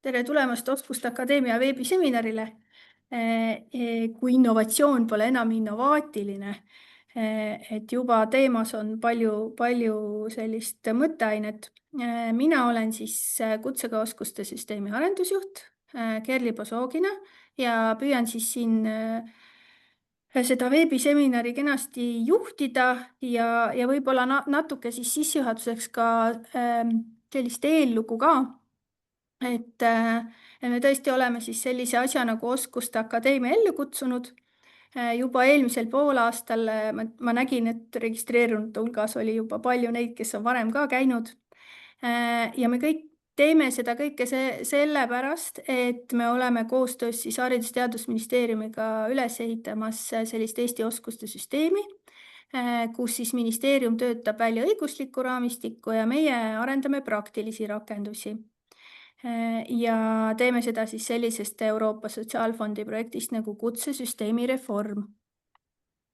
Tere tulemast Oskuste Akadeemia veebiseminarile. Kui innovatsioon pole enam innovaatiline, et juba teemas on palju sellist mõtteainet. Mina olen siis kutsega oskuste süsteemi arendusjuht Kerli Posoogina ja püüan siis siin seda veebiseminari kenasti juhtida ja võib-olla natuke siis sissejuhatuseks ka sellist eellugu ka. Et me tõesti oleme siis sellise asja nagu Oskuste Akadeemia ellu kutsunud. Juba eelmisel poolaastal ma nägin, et registreerunud hulgas oli juba palju neid, kes on varem ka käinud. Ja me kõik teeme seda kõike sellepärast, et me oleme koostöös siis Haridus- ja Teadusministeeriumiga üles ehitamas sellist Eesti oskuste süsteemi, kus siis ministeerium töötab välja õiguslikku raamistikku ja meie arendame praktilisi rakendusi. Ja teeme seda siis sellisest Euroopa Sotsiaalfondi projektist nagu kutsesüsteemi reform.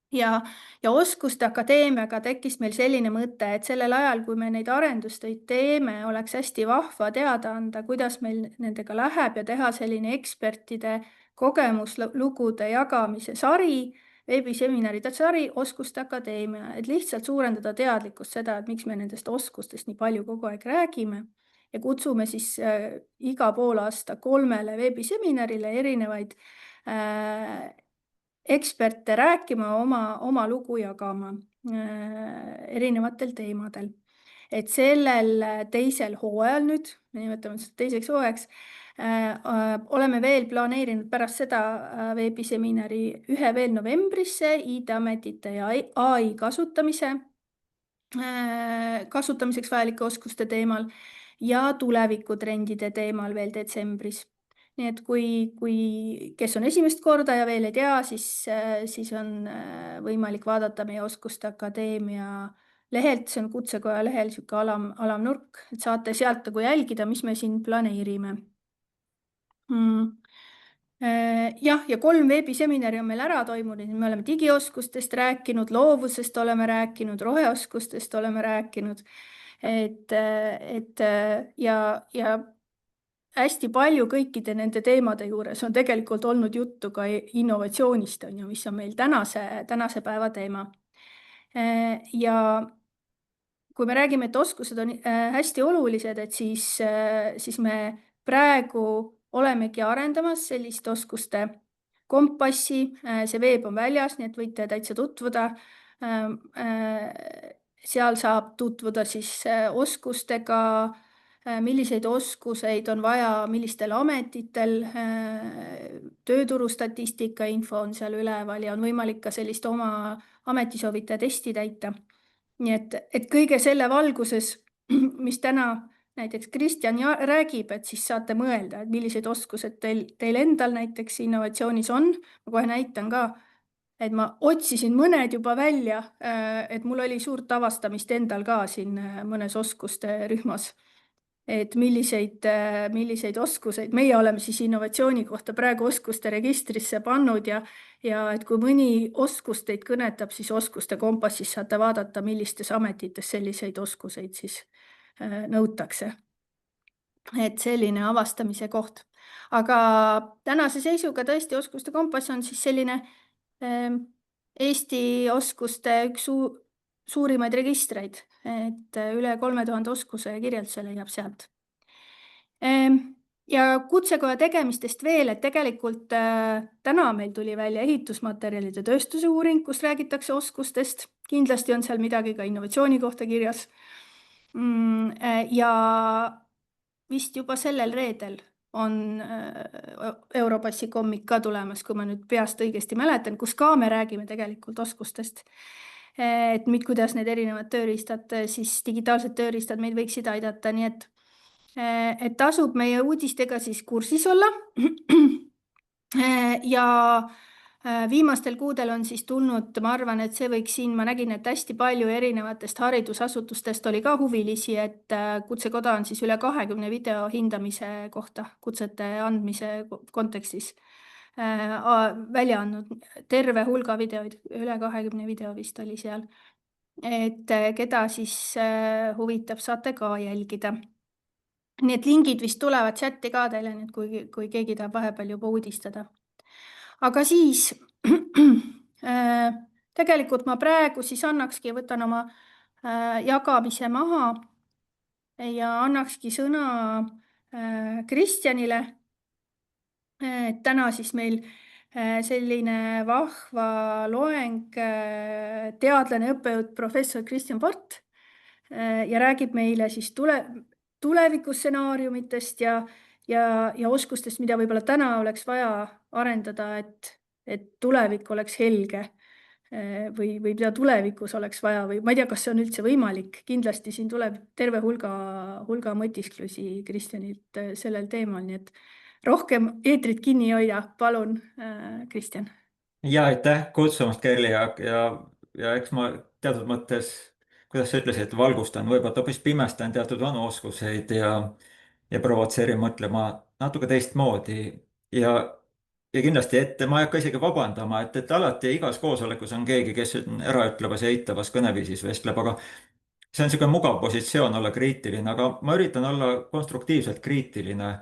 Ja Oskuste Akadeemiaga tekkis meil selline mõte, et sellel ajal, kui me neid arendustöid teeme, oleks hästi vahva teada anda, kuidas meil nendega läheb ja teha selline ekspertide kogemuslugude jagamise sari, veebiseminaride sari Oskuste Akadeemia, et lihtsalt suurendada teadlikkust seda, et miks me nendest oskustest nii palju kogu aeg räägime. Ja kutsume siis iga poolaasta 3 veebiseminarile erinevaid eksperte rääkima, oma lugu jagama erinevatel teemadel. Et sellel teisel hooajal nüüd, me nimetame seda teiseks hooajaks, oleme veel planeerinud pärast seda veebiseminari ühe veel novembrisse ID-ametite ja AI kasutamiseks vajalike oskuste teemal ja tulevikutrendide teemal veel detsembris. Nii et kes on esimest korda ja veel ei tea, siis on võimalik vaadata meie Oskuste Akadeemia lehelt, see on Kutsekoja lehel sihuke alamnurk, et saate sealt nagu jälgida, mis me siin planeerime. Jah, ja 3 veebiseminari on meil ära toimunud, me oleme digioskustest rääkinud, loovusest oleme rääkinud, roheoskustest oleme rääkinud, ja hästi palju kõikide nende teemade juures on tegelikult olnud juttu ka innovatsioonist, mis on meil tänase päeva teema. Ja kui me räägime, et oskused on hästi olulised, et siis me praegu olemegi arendamas sellist oskuste kompassi, see veeb on väljas, nii et võite täitsa tutvuda. Seal saab tutvuda siis oskustega, milliseid oskuseid on vaja, millistel ametitel, tööturustatistika info on seal üleval ja on võimalik ka sellist oma ametisoovitaja testi täita. Nii et kõige selle valguses, mis täna näiteks Kristjan räägib, et siis saate mõelda, et millised oskused teil endal näiteks innovatsioonis on. Ma kohe näitan ka, et ma otsisin mõned juba välja, et mul oli suurt avastamist endal ka siin mõnes oskuste rühmas. Et milliseid oskuseid meie oleme siis innovatsiooni kohta praegu oskuste registrisse pannud ja et kui mõni oskus teid kõnetab, siis oskuste kompassis saate vaadata, millistes ametites selliseid oskuseid siis nõutakse. Et selline avastamise koht. Aga tänase seisuga tõesti oskuste kompass on siis selline Eesti oskuste üks suurimaid registreid, et üle 3000 oskuse ja kirjelduse leiab sealt. Ja Kutsekoja tegemistest veel, et tegelikult täna meil tuli välja ehitusmaterjalide tööstuse uuring, kus räägitakse oskustest. Kindlasti on seal midagi ka innovatsiooni kohta kirjas. Ja vist juba sellel reedel on Europassi kommik ka tulemas, kui ma nüüd peast õigesti mäletan, kus ka me räägime tegelikult oskustest. Et kuidas need erinevad tööriistad, siis digitaalsed tööriistad meid võiksid aidata, nii et tasub meie uudistega siis kursis olla. Ja viimastel kuudel on siis tulnud, ma arvan, et see võiks siin, ma nägin, et hästi palju erinevatest haridusasutustest oli ka huvilisi, et Kutsekoda on siis üle 20 video hindamise kohta kutsete andmise kontekstis välja andnud terve hulga videoid, üle 20 video vist oli seal. Et keda siis huvitab, saate ka jälgida. nii et lingid vist tulevad chati ka teile nüüd, kui keegi tahab vahepeal juba uudistada. aga siis tegelikult ma praegu siis annakski, võtan oma jagamise maha ja annakski sõna Kristjanile. Täna siis meil selline vahva loeng, teadlane, õppejõud, professor Kristjan Part ja räägib meile siis tulevikustsenaariumitest ja oskustest, mida võib-olla täna oleks vaja arendada, et tulevik oleks helge või mida tulevikus oleks vaja või ma ei tea, kas see on üldse võimalik. Kindlasti siin tuleb terve hulga mõtisklusi Kristjanilt sellel teemal, nii et rohkem eetrit kinni hoida, palun, Kristjan. Ja aitäh kutsumast, Kerli, ja eks ma teatud mõttes, kuidas sa ütlesid, valgustan, võib-olla hoopis pimestan teatud vanu oskuseid ja provotseerin mõtlema natuke teistmoodi. ja, ja kindlasti ette, ma ei hakka isegi vabandama, et alati igas koosolekus on keegi, kes äraütlevas ja eitavas kõneviisis vestleb, aga see on niisugune mugav positsioon olla kriitiline, aga ma üritan olla konstruktiivselt kriitiline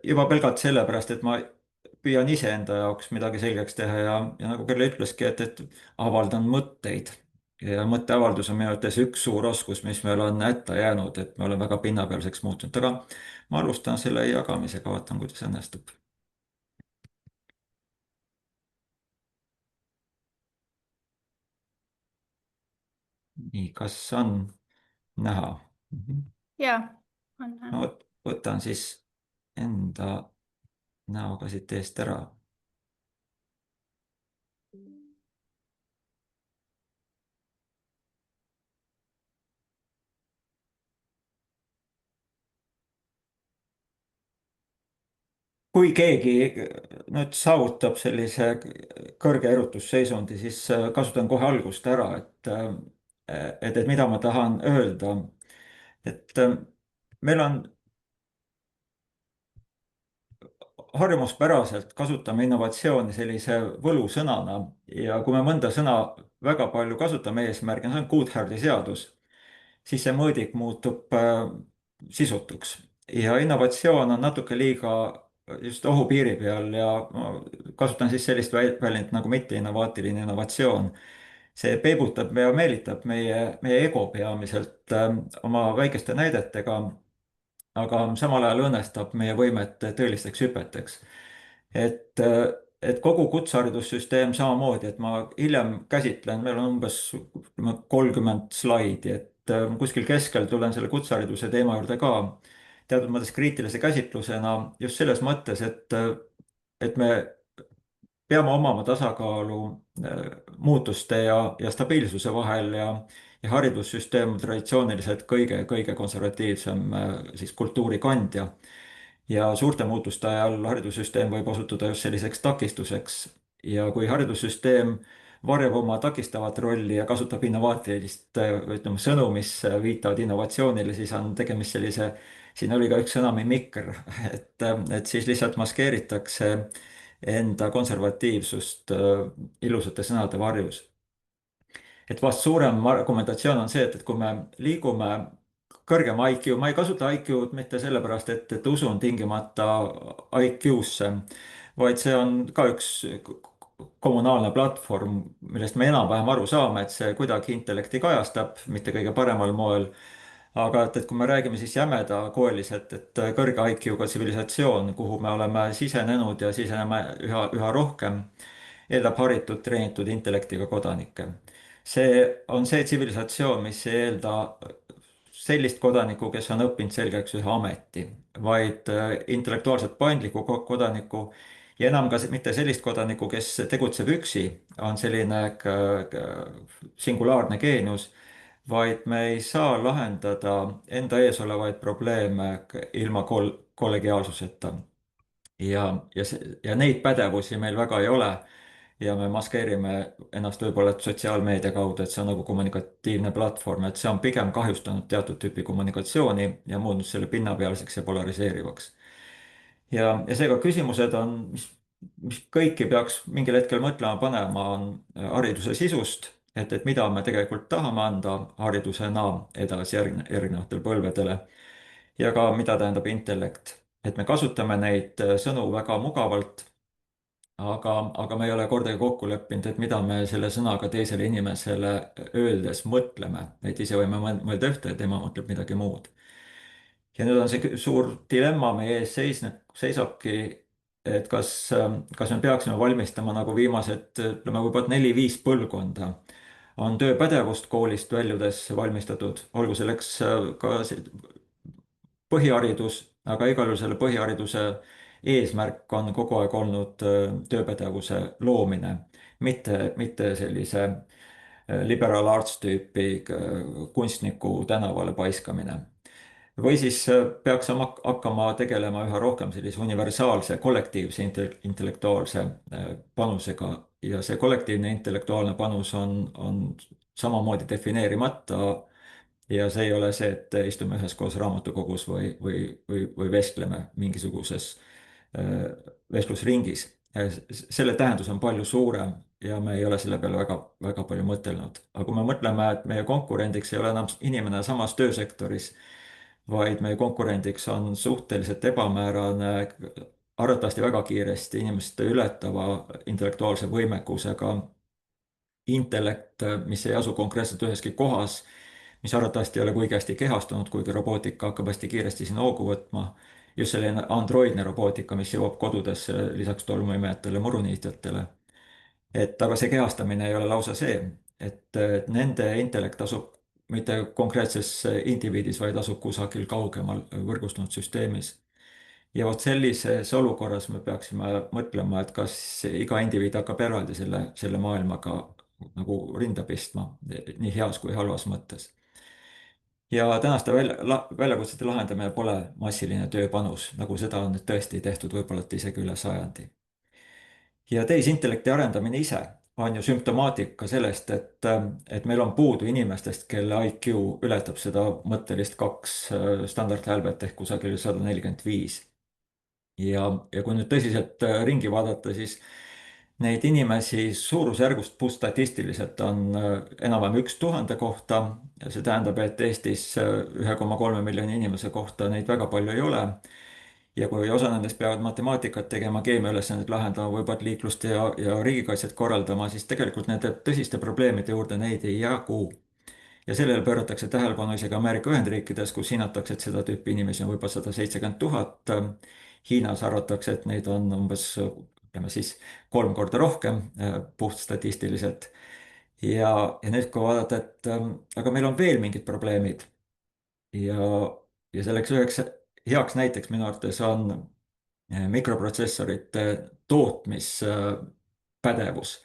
juba pelgalt sellepärast, et ma püüan iseenda jaoks midagi selgeks teha ja nagu Kerli ütleski, et avaldan mõtteid. Ja mõtteavaldus on minu arvates üks suur oskus, mis meil on hätta jäänud, et me oleme väga pinnapealseks muutunud, aga ma alustan selle jagamisega, vaatan, kuidas õnnestub. nii, kas on näha? ja, on. no võtan siis enda näoga siit eest ära. kui keegi nüüd saavutab sellise kõrge erutusseisundi, siis kasutan kohe algust ära, et mida ma tahan öelda. et meil on harjumuspäraselt kasutame innovatsiooni sellise võlusõnana ja kui me mõnda sõna väga palju kasutame eesmärgina, see on Goodhardi seadus, siis see mõõdik muutub sisutuks ja innovatsioon on natuke liiga just ohupiiri peal ja ma kasutan siis sellist väljendit nagu mitteinnovaatiline innovatsioon. see peibutab ja meelitab meie ego peamiselt oma väikeste näidetega, aga samal ajal õõnestab meie võimet tõelisteks hüpeteks. et, et kogu kutseharidussüsteem samamoodi, et ma hiljem käsitlen, meil on umbes 30 slaidi, et kuskil keskel tulen selle kutsehariduse teema juurde ka teatud mõttes kriitilise käsitlusena just selles mõttes, et me peame omama tasakaalu muutuste ja stabiilsuse vahel ja haridussüsteem on traditsiooniliselt kõige konservatiivsem siis kultuuri kandja. ja suurte muutuste ajal haridussüsteem võib osutuda just selliseks takistuseks. ja kui haridussüsteem varjab oma takistavat rolli ja kasutab innovaatilist, ütleme, sõnu, mis viitavad innovatsioonile, siis on tegemist sellise, siin oli ka üks sõna mimikker, et siis lihtsalt maskeeritakse enda konservatiivsust ilusate sõnade varjus. et vast suurem argumentatsioon on see, et kui me liigume kõrgema IQ, ma ei kasuta IQ-d mitte sellepärast, et usun tingimata IQ-sse, vaid see on ka üks kommunaalne platvorm, millest me enam-vähem aru saame, et see kuidagi intellekti kajastab, mitte kõige paremal moel. aga et kui me räägime siis jämedakoeliselt, et kõrge IQ-ga tsivilisatsioon, kuhu me oleme sisenenud ja siseneme üha rohkem, eeldab haritud, treenitud intellektiga kodanikke. see on see tsivilisatsioon, mis ei eelda sellist kodanikku, kes on õppinud selgeks ühe ameti, vaid intellektuaalselt paindlikku kodanikku ja enam ka mitte sellist kodanikku, kes tegutseb üksi, on selline singulaarne geenius, vaid me ei saa lahendada enda ees olevaid probleeme ilma kollegiaalsuseta. ja neid pädevusi meil väga ei ole ja me maskeerime ennast võib-olla sotsiaalmeedia kaudu, et see on nagu kommunikatiivne platvorm, et see on pigem kahjustanud teatud tüüpi kommunikatsiooni ja muutnud selle pinnapealseks ja polariseerivaks. ja seega küsimused on, mis kõiki peaks mingil hetkel mõtlema panema, on hariduse sisust, et mida me tegelikult tahame anda haridusena edasi järgnevatele põlvedele. ja ka, mida tähendab intellekt. et me kasutame neid sõnu väga mugavalt, aga me ei ole kordagi kokku leppinud, et mida me selle sõnaga teisele inimesele öeldes mõtleme. et ise võime mõelda ühte ja tema mõtleb midagi muud. ja nüüd on see suur dilemma meie ees seisabki, et kas me peaksime valmistama nagu viimased, ütleme, võib-olla 4-5 põlvkonda on tööpädevust koolist väljudes valmistatud, olgu selleks ka põhiharidus, aga igal juhul selle põhihariduse eesmärk on kogu aeg olnud tööpädevuse loomine, mitte sellise liberal arts tüüpi kunstniku tänavale paiskamine. või siis peaks hakkama tegelema üha rohkem sellise universaalse kollektiivse intellektuaalse panusega ja see kollektiivne intellektuaalne panus on samamoodi defineerimata. ja see ei ole see, et istume üheskoos raamatukogus või vestleme mingisuguses vestlusringis. selle tähendus on palju suurem ja me ei ole selle peale väga, väga palju mõtelnud. aga kui me mõtleme, et meie konkurendiks ei ole enam inimene samas töösektoris, vaid meie konkurendiks on suhteliselt ebamäärane, arvatavasti väga kiiresti inimeste ületava intellektuaalse võimekusega intellekt, mis ei asu konkreetselt üheski kohas, mis arvatavasti ei ole kuigi hästi kehastunud, kuigi robootika hakkab hästi kiiresti sinna hoogu võtma. just selline androidne robootika, mis jõuab kodudesse lisaks tolmuimejatele, muruniitjatele. et aga see kehastamine ei ole lausa see, et nende intellekt asub mitte konkreetses indiviidis, vaid asub kusagil kaugemal võrgustunud süsteemis. ja vot sellises olukorras me peaksime mõtlema, et kas iga indiviid hakkab eraldi selle maailmaga nagu rinda pistma, nii heas kui halvas mõttes. ja tänaste väljakutsete lahendamine pole massiline tööpanus, nagu seda on nüüd tõesti tehtud võib-olla isegi üle sajandi. ja tehisintellekti arendamine ise on ju sümptomaatika sellest, et meil on puudu inimestest, kelle IQ ületab seda mõttelist 2 standardhäälbet ehk kusagil 145. ja kui nüüd tõsiselt ringi vaadata, siis neid inimesi suurusjärgust puhtstatistiliselt on enam-vähem 1000 kohta. see tähendab, et Eestis 1,3 miljoni inimese kohta neid väga palju ei ole. ja kui osa nendest peavad matemaatikat tegema, keemiaülesandeid lahendama, võib-olla liiklust ja riigikaitset korraldama, siis tegelikult nende tõsiste probleemide juurde neid ei jagu. ja sellele pööratakse tähelepanu isegi Ameerika Ühendriikides, kus hinnatakse, et seda tüüpi inimesi on võib-olla 170 000. Hiinas arvatakse, et neid on umbes, ütleme siis 3 korda rohkem puhtstatistiliselt. ja nüüd, kui vaadata, et aga meil on veel mingid probleemid ja, ja selleks üheks heaks näiteks minu arvates on mikroprotsessorite tootmispädevus.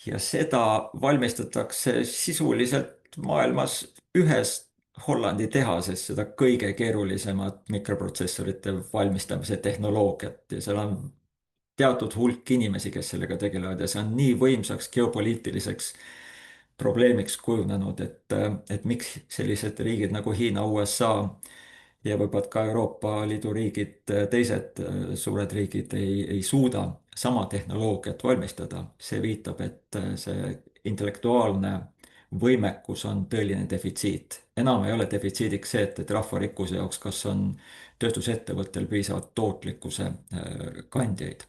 ja seda valmistatakse sisuliselt maailmas ühes Hollandi tehases, seda kõige keerulisemat mikroprotsessorite valmistamise tehnoloogiat ja seal on teatud hulk inimesi, kes sellega tegelevad ja see on nii võimsaks geopoliitiliseks probleemiks kujunenud, et miks sellised riigid nagu Hiina, USA ja võib-olla ka Euroopa Liidu riigid, teised suured riigid ei suuda sama tehnoloogiat valmistada. see viitab, et see intellektuaalne võimekus on tõeline defitsiit. enam ei ole defitsiidiks see, et rahvarikkuse jaoks, kas on tööstusettevõttel piisavalt tootlikkuse kandjaid.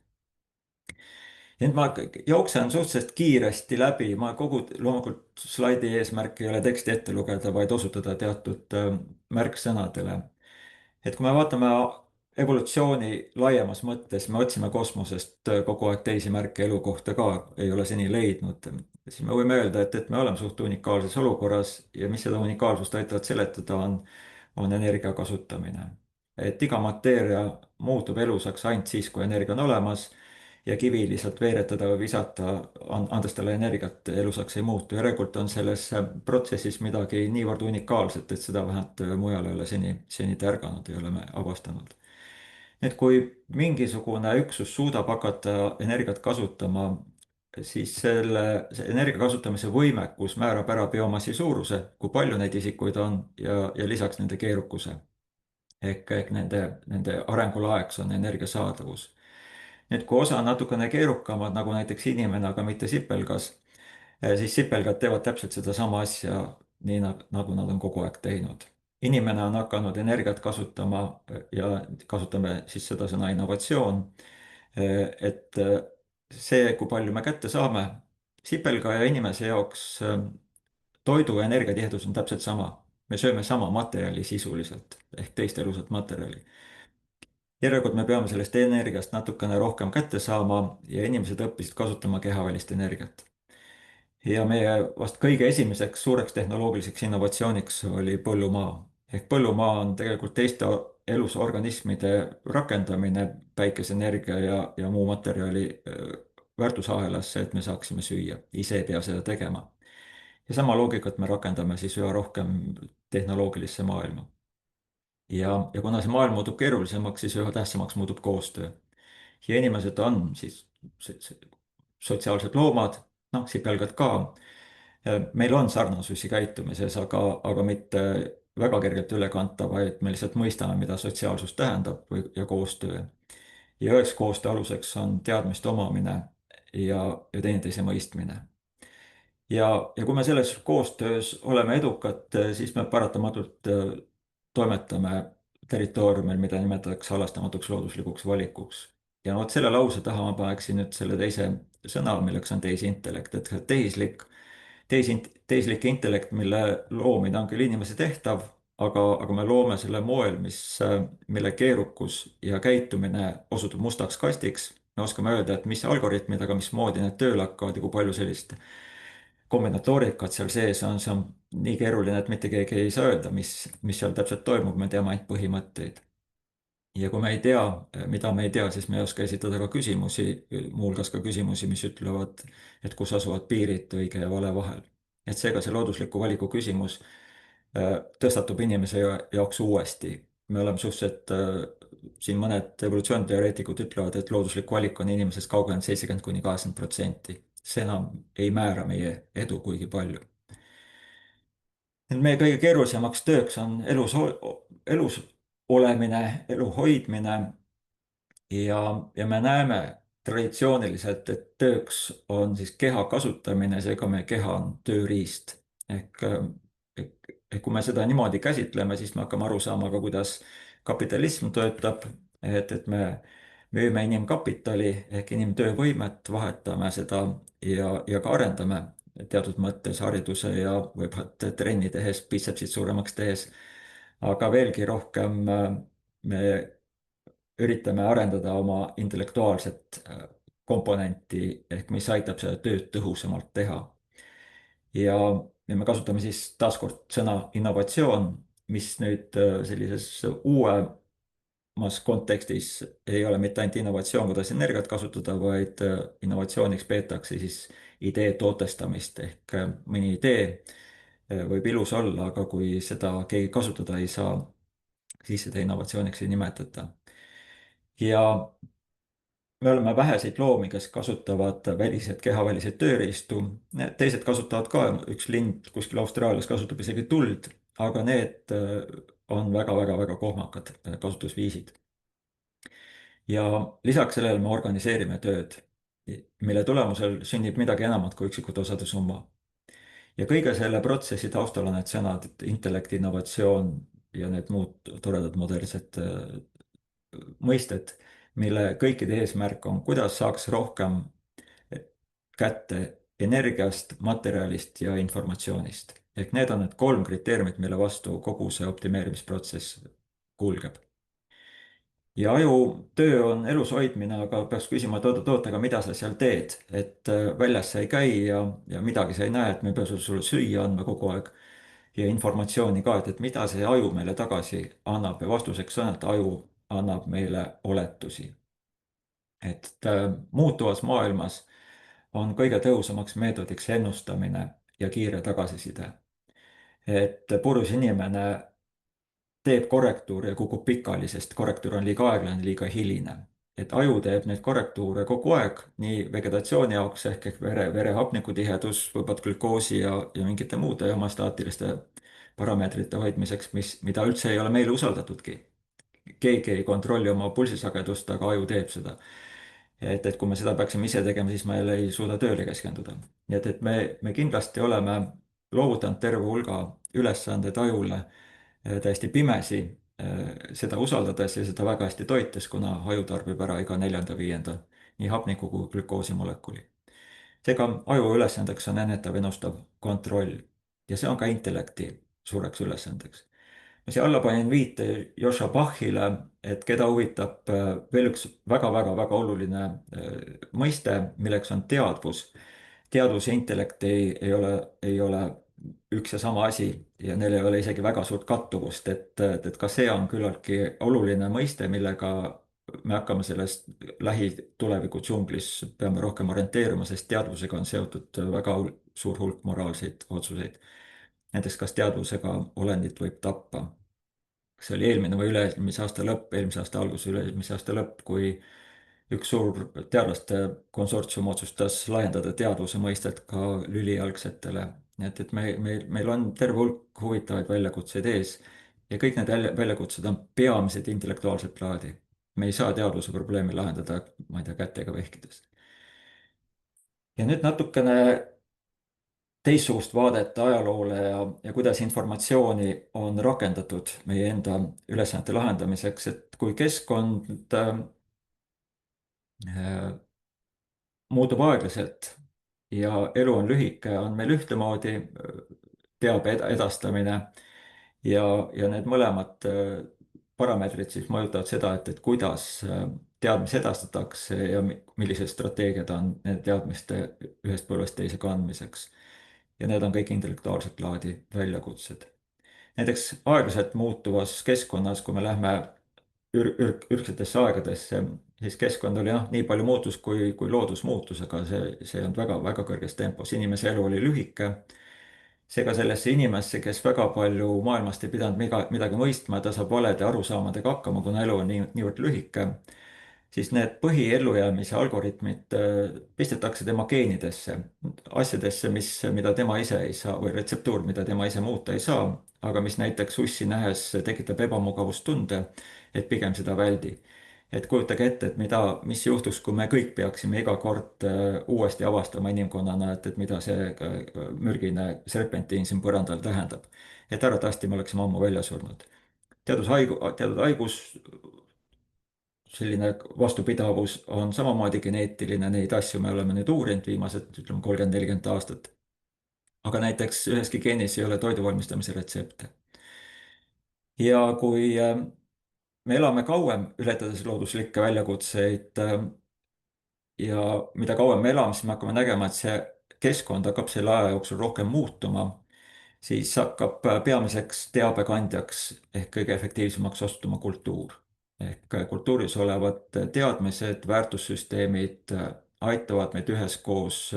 Nüüd ma jooksen suhteliselt kiiresti läbi, ma loomulikult slaidi eesmärk ei ole teksti ette lugeda, vaid osutada teatud märksõnadele. et kui me vaatame evolutsiooni laiemas mõttes, me otsime kosmosest kogu aeg teisi märke elu kohta ka, ei ole seni leidnud, siis me võime öelda, et me oleme suht unikaalses olukorras ja mis seda unikaalsust aitavad seletada, on energia kasutamine. et iga mateeria muutub elusaks ainult siis, kui energia on olemas ja kivi lihtsalt veeretada või visata, andes talle energiat, elusaks ei muutu. järelikult on selles protsessis midagi niivõrd unikaalset, et seda vähemalt mujal ei ole seni tärganud, ei ole me avastanud. et kui mingisugune üksus suudab hakata energiat kasutama, siis see energia kasutamise võimekus määrab ära biomassi suuruse, kui palju neid isikuid on ja lisaks nende keerukuse. ehk nende arengulaeks on energia saadavus. Nüüd, kui osa on natukene keerukamad, nagu näiteks inimene, aga mitte sipelgas, siis sipelgad teevad täpselt sedasama asja, nii nagu nad on kogu aeg teinud. inimene on hakanud energiat kasutama ja kasutame siis seda sõna innovatsioon, et see, kui palju me kätte saame, sipelgaja inimese jaoks toidu ja energiatihedus on täpselt sama. me sööme sama materjali sisuliselt ehk teist elusat materjali. järelikult me peame sellest energiast natukene rohkem kätte saama ja inimesed õppisid kasutama kehavälist energiat. ja meie vast kõige esimeseks suureks tehnoloogiliseks innovatsiooniks oli põllumaa. ehk põllumaa on tegelikult teiste elusorganismide rakendamine päikeseenergia ja muu materjali väärtusahelasse, et me saaksime süüa, ise ei pea seda tegema. ja sama loogikat me rakendame siis üha rohkem tehnoloogilisse maailma. ja kuna see maailm muutub keerulisemaks, siis üha tähtsamaks muutub koostöö. ja inimesed on siis sotsiaalsed loomad, noh, sipelgad ka. meil on sarnasusi käitumises, aga mitte väga kergelt ülekantavaid, me lihtsalt mõistame, mida sotsiaalsus tähendab ja koostöö. ja üheks koostöö aluseks on teadmiste omamine ja teineteise mõistmine. ja kui me selles koostöös oleme edukad, siis me paratamatult toimetame territooriumil, mida nimetatakse halastamatuks looduslikuks valikuks. ja vot selle lause taha ma paneksin nüüd selle teise sõna, milleks on tehisintellekt, et tehislik intellekt, mille loomine on küll inimese tehtav, aga me loome selle moel, mille keerukus ja käitumine osutub mustaks kastiks. me oskame öelda, et mis algoritmid, aga mismoodi need tööle hakkavad ja kui palju sellist kombinatoorikat seal sees on, see on nii keeruline, et mitte keegi ei saa öelda, mis seal täpselt toimub, me teame ainult põhimõtteid. ja kui me ei tea, mida me ei tea, siis me ei oska esitada ka küsimusi, muuhulgas ka küsimusi, mis ütlevad, et kus asuvad piirid õige ja vale vahel. et seega see loodusliku valiku küsimus tõstatub inimese jaoks uuesti. me oleme suhteliselt, siin mõned evolutsiooniteoreetikud ütlevad, et looduslik valik on inimesest kaugenenud 70–80%. see enam ei määra meie edu kuigi palju. et meie kõige keerulisemaks tööks on elus olemine, elu hoidmine ja me näeme traditsiooniliselt, et tööks on siis keha kasutamine, seega meie keha on tööriist. ehk kui me seda niimoodi käsitleme, siis me hakkame aru saama ka, kuidas kapitalism töötab, et me müüme inimkapitali ehk inimtöövõimet, vahetame seda ja ka arendame teatud mõttes hariduse ja võib-olla trenni tehes, bitsepsid suuremaks tehes, aga veelgi rohkem me üritame arendada oma intellektuaalset komponenti, ehk mis aitab seda tööd tõhusamalt teha. ja me kasutame siis taaskord sõna innovatsioon, mis nüüd sellises uuemas kontekstis ei ole mitte ainult innovatsioon, kuidas energiat kasutada, vaid innovatsiooniks peetakse siis idee tootestamist ehk mõni idee võib ilus olla, aga kui seda keegi kasutada ei saa, siis seda innovatsiooniks ei nimetata. ja me oleme väheseid loomi, kes kasutavad kehaväliseid tööriistu. teised kasutavad ka, üks lind kuskil Austraalias kasutab isegi tuld, aga need on väga-väga-väga kohmakad kasutusviisid. ja lisaks sellele me organiseerime tööd, mille tulemusel sünnib midagi enamat kui üksikute osade summa. ja kõige selle protsessi taustal on need sõnad, et intellekt, innovatsioon ja need muud toredad modernsed mõisted, mille kõikide eesmärk on, kuidas saaks rohkem kätte energiast, materjalist ja informatsioonist. ehk need on need kolm kriteeriumit, mille vastu kogu see optimeerimisprotsess kulgeb. ja aju töö on elus hoidmine, aga peaks küsima, et oot-oot, aga mida sa seal teed, et väljas sa ei käi ja midagi sa ei näe, et me ei pea sulle süüa andma kogu aeg ja informatsiooni ka, et mida see aju meile tagasi annab ja vastuseks on, et aju annab meile oletusi. et muutuvas maailmas on kõige tõhusamaks meetodiks ennustamine ja kiire tagasiside. et purjus inimene teeb korrektuure ja kukub pikali, sest korrektuur on liiga aeglane, liiga hiline. et aju teeb neid korrektuure kogu aeg, nii vegetatsiooni jaoks ehk vere hapnikutihedus, võib-olla glükoosi ja mingite muude homöostaatiliste parameetrite hoidmiseks, mida üldse ei ole meile usaldatudki. keegi ei kontrolli oma pulsisagedust, aga aju teeb seda. et kui me seda peaksime ise tegema, siis me jälle ei suuda tööle keskenduda. nii et me kindlasti oleme loovutanud terve hulga ülesandeid ajule, täiesti pimesi, seda usaldades ja seda väga hästi toites, kuna aju tarbib ära iga neljanda-viienda nii hapniku kui glükoosimolekuli. seega aju ülesandeks on ennetav, ennustav kontroll ja see on ka intellekti suureks ülesandeks. ma siia alla panin viite Joshua Bachile, et keda huvitab veel üks väga-väga-väga oluline mõiste, milleks on teadvus. teadvus ja intellekt ei ole üks ja sama asi ja neil ei ole isegi väga suurt kattuvust, et ka see on küllaltki oluline mõiste, millega me hakkame selles lähituleviku džunglis, peame rohkem orienteeruma, sest teadvusega on seotud väga suur hulk moraalseid otsuseid. näiteks, kas teadvusega olendit võib tappa. see oli eelmine või üle-eelmise aasta lõpp, eelmise aasta algus, üle-eelmise aasta lõpp, kui üks suur teadlaste konsortsium otsustas laiendada teadvuse mõistet ka lülijalgsetele. nii et meil on terve hulk huvitavaid väljakutseid ees ja kõik need väljakutsed on peamiselt intellektuaalset laadi. me ei saa teadvuse probleemi lahendada, ma ei tea, kätega vehkides. ja nüüd natukene teistsugust vaadet ajaloole ja kuidas informatsiooni on rakendatud meie enda ülesannete lahendamiseks, et kui keskkond muutub aeglaselt ja elu on lühike, on meil ühtemoodi teabe edastamine ja need mõlemad parameetrid siis mõjutavad seda, et kuidas teadmisi edastatakse ja millised strateegiad on nende teadmiste ühest põlvest teise kandmiseks. ja need on kõik intellektuaalset laadi väljakutsed. näiteks aeglaselt muutuvas keskkonnas, kui me lähme ürgsetesse aegadesse, siis keskkond oli nii palju muutus kui loodus muutus, aga see ei olnud väga-väga kõrges tempos. inimese elu oli lühike. seega sellesse inimesse, kes väga palju maailmast ei pidanud midagi mõistma, ta saab valede arusaamadega hakkama, kuna elu on niivõrd lühike, siis need põhiellujäämise algoritmid pistetakse tema geenidesse, asjadesse, mida tema ise ei saa või retseptuur, mida tema ise muuta ei saa, aga mis näiteks ussi nähes tekitab ebamugavustunde, et pigem seda väldi. et kujutage ette, mis juhtuks, kui me kõik peaksime iga kord uuesti avastama inimkonnana, et mida see mürgine serpentiin siin põrandal tähendab. et arvatavasti me oleksime ammu välja surnud. teatud haigus, selline vastupidavus on samamoodi geneetiline, neid asju me oleme nüüd uurinud viimased, ütleme, 30-40 aastat. aga näiteks üheski geenis ei ole toidu valmistamise retsepte. ja kui me elame kauem, ületades looduslikke väljakutseid ja mida kauem me elame, siis me hakkame nägema, et see keskkond hakkab selle aja jooksul rohkem muutuma, siis hakkab peamiseks teabekandjaks ehk kõige efektiivsemaks osutuma kultuur. ehk kultuuris olevad teadmised, väärtussüsteemid aitavad meid üheskoos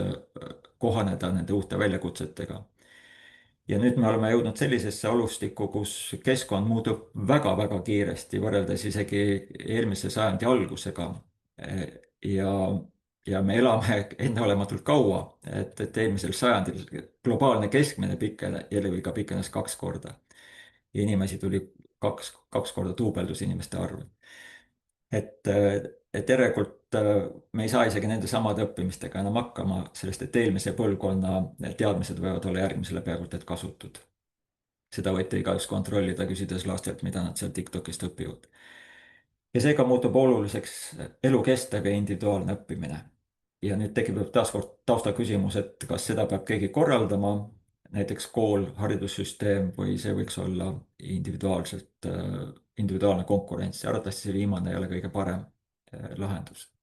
kohaneda nende uute väljakutsetega. ja nüüd me oleme jõudnud sellisesse olustikku, kus keskkond muutub väga-väga kiiresti, võrreldes isegi eelmise sajandi algusega. ja, ja me elame enneolematult kaua, et eelmisel sajandil globaalne keskmine eluiga pikenes 2 korda. ja inimesi tuli kaks korda duubeldus inimeste arv. et järelikult me ei saa isegi nende samade õppimistega enam hakkama, sellest et eelmise põlvkonna teadmised võivad olla järgmisele peaaegu et kasutud. seda võite igaüks kontrollida, küsides lastelt, mida nad seal TikTokist õpivad. ja seega muutub oluliseks elukestev ja individuaalne õppimine. ja nüüd tekib taaskord taustaküsimus, et kas seda peab keegi korraldama, näiteks kool, haridussüsteem, või see võiks olla individuaalne konkurents. arvatavasti see viimane ei ole kõige parem lahendus.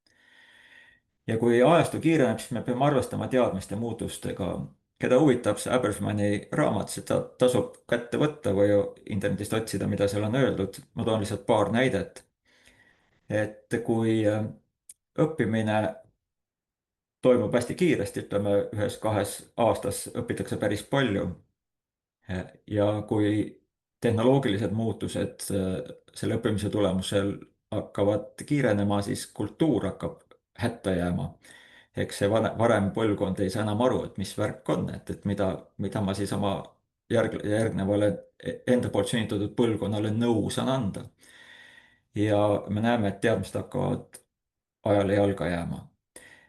ja kui ajastu kiireneb, siis me peame arvestama teadmiste muutustega. keda huvitab see Abersmani raamat, seda tasub kätte võtta või internetist otsida, mida seal on öeldud. ma toon lihtsalt paar näidet. et kui õppimine toimub hästi kiiresti, ütleme 1-2 aastas õpitakse päris palju. ja kui tehnoloogilised muutused selle õppimise tulemusel hakkavad kiirenema, siis kultuur hakkab hätta jääma. eks see varem põlvkond ei saa enam aru, et mis värk on, et mida ma siis oma järgnevale enda poolt sünnitatud põlvkonnale nõu saan anda. ja me näeme, et teadmised hakkavad ajale jalga jääma.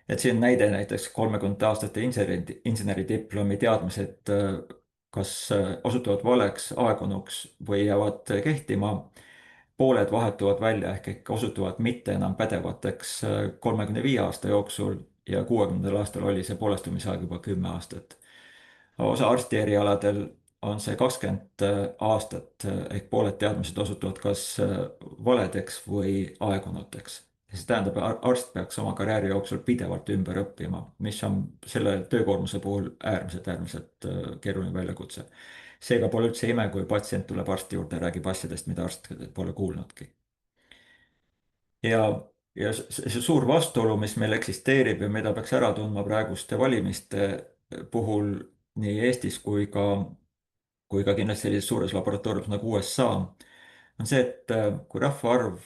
et siin on näide näiteks 30 aastate inseneridiplomi teadmised kas osutuvad valeks, aegunuks või jäävad kehtima. pooled vahetuvad välja ehk osutuvad mitte enam pädevateks 35 aasta jooksul ja 60. aastal oli see poolestumisaeg juba 10 aastat. Osa arstierialadel on see 20 aastat ehk pooled teadmised osutuvad kas valedeks või aegunuteks. See tähendab, arst peaks oma karjääri jooksul pidevalt ümber õppima, mis on selle töökoormuse puhul äärmiselt keeruline väljakutse. Seega pole üldse ime, kui patsient tuleb arsti juurde ja räägib asjadest, mida arst pole kuulnudki. Ja see suur vastuolu, mis meil eksisteerib ja mida peaks ära tundma praeguste valimiste puhul nii Eestis kui ka kindlasti sellises suures laboratooriumis nagu USA, on see, et kui rahvaarv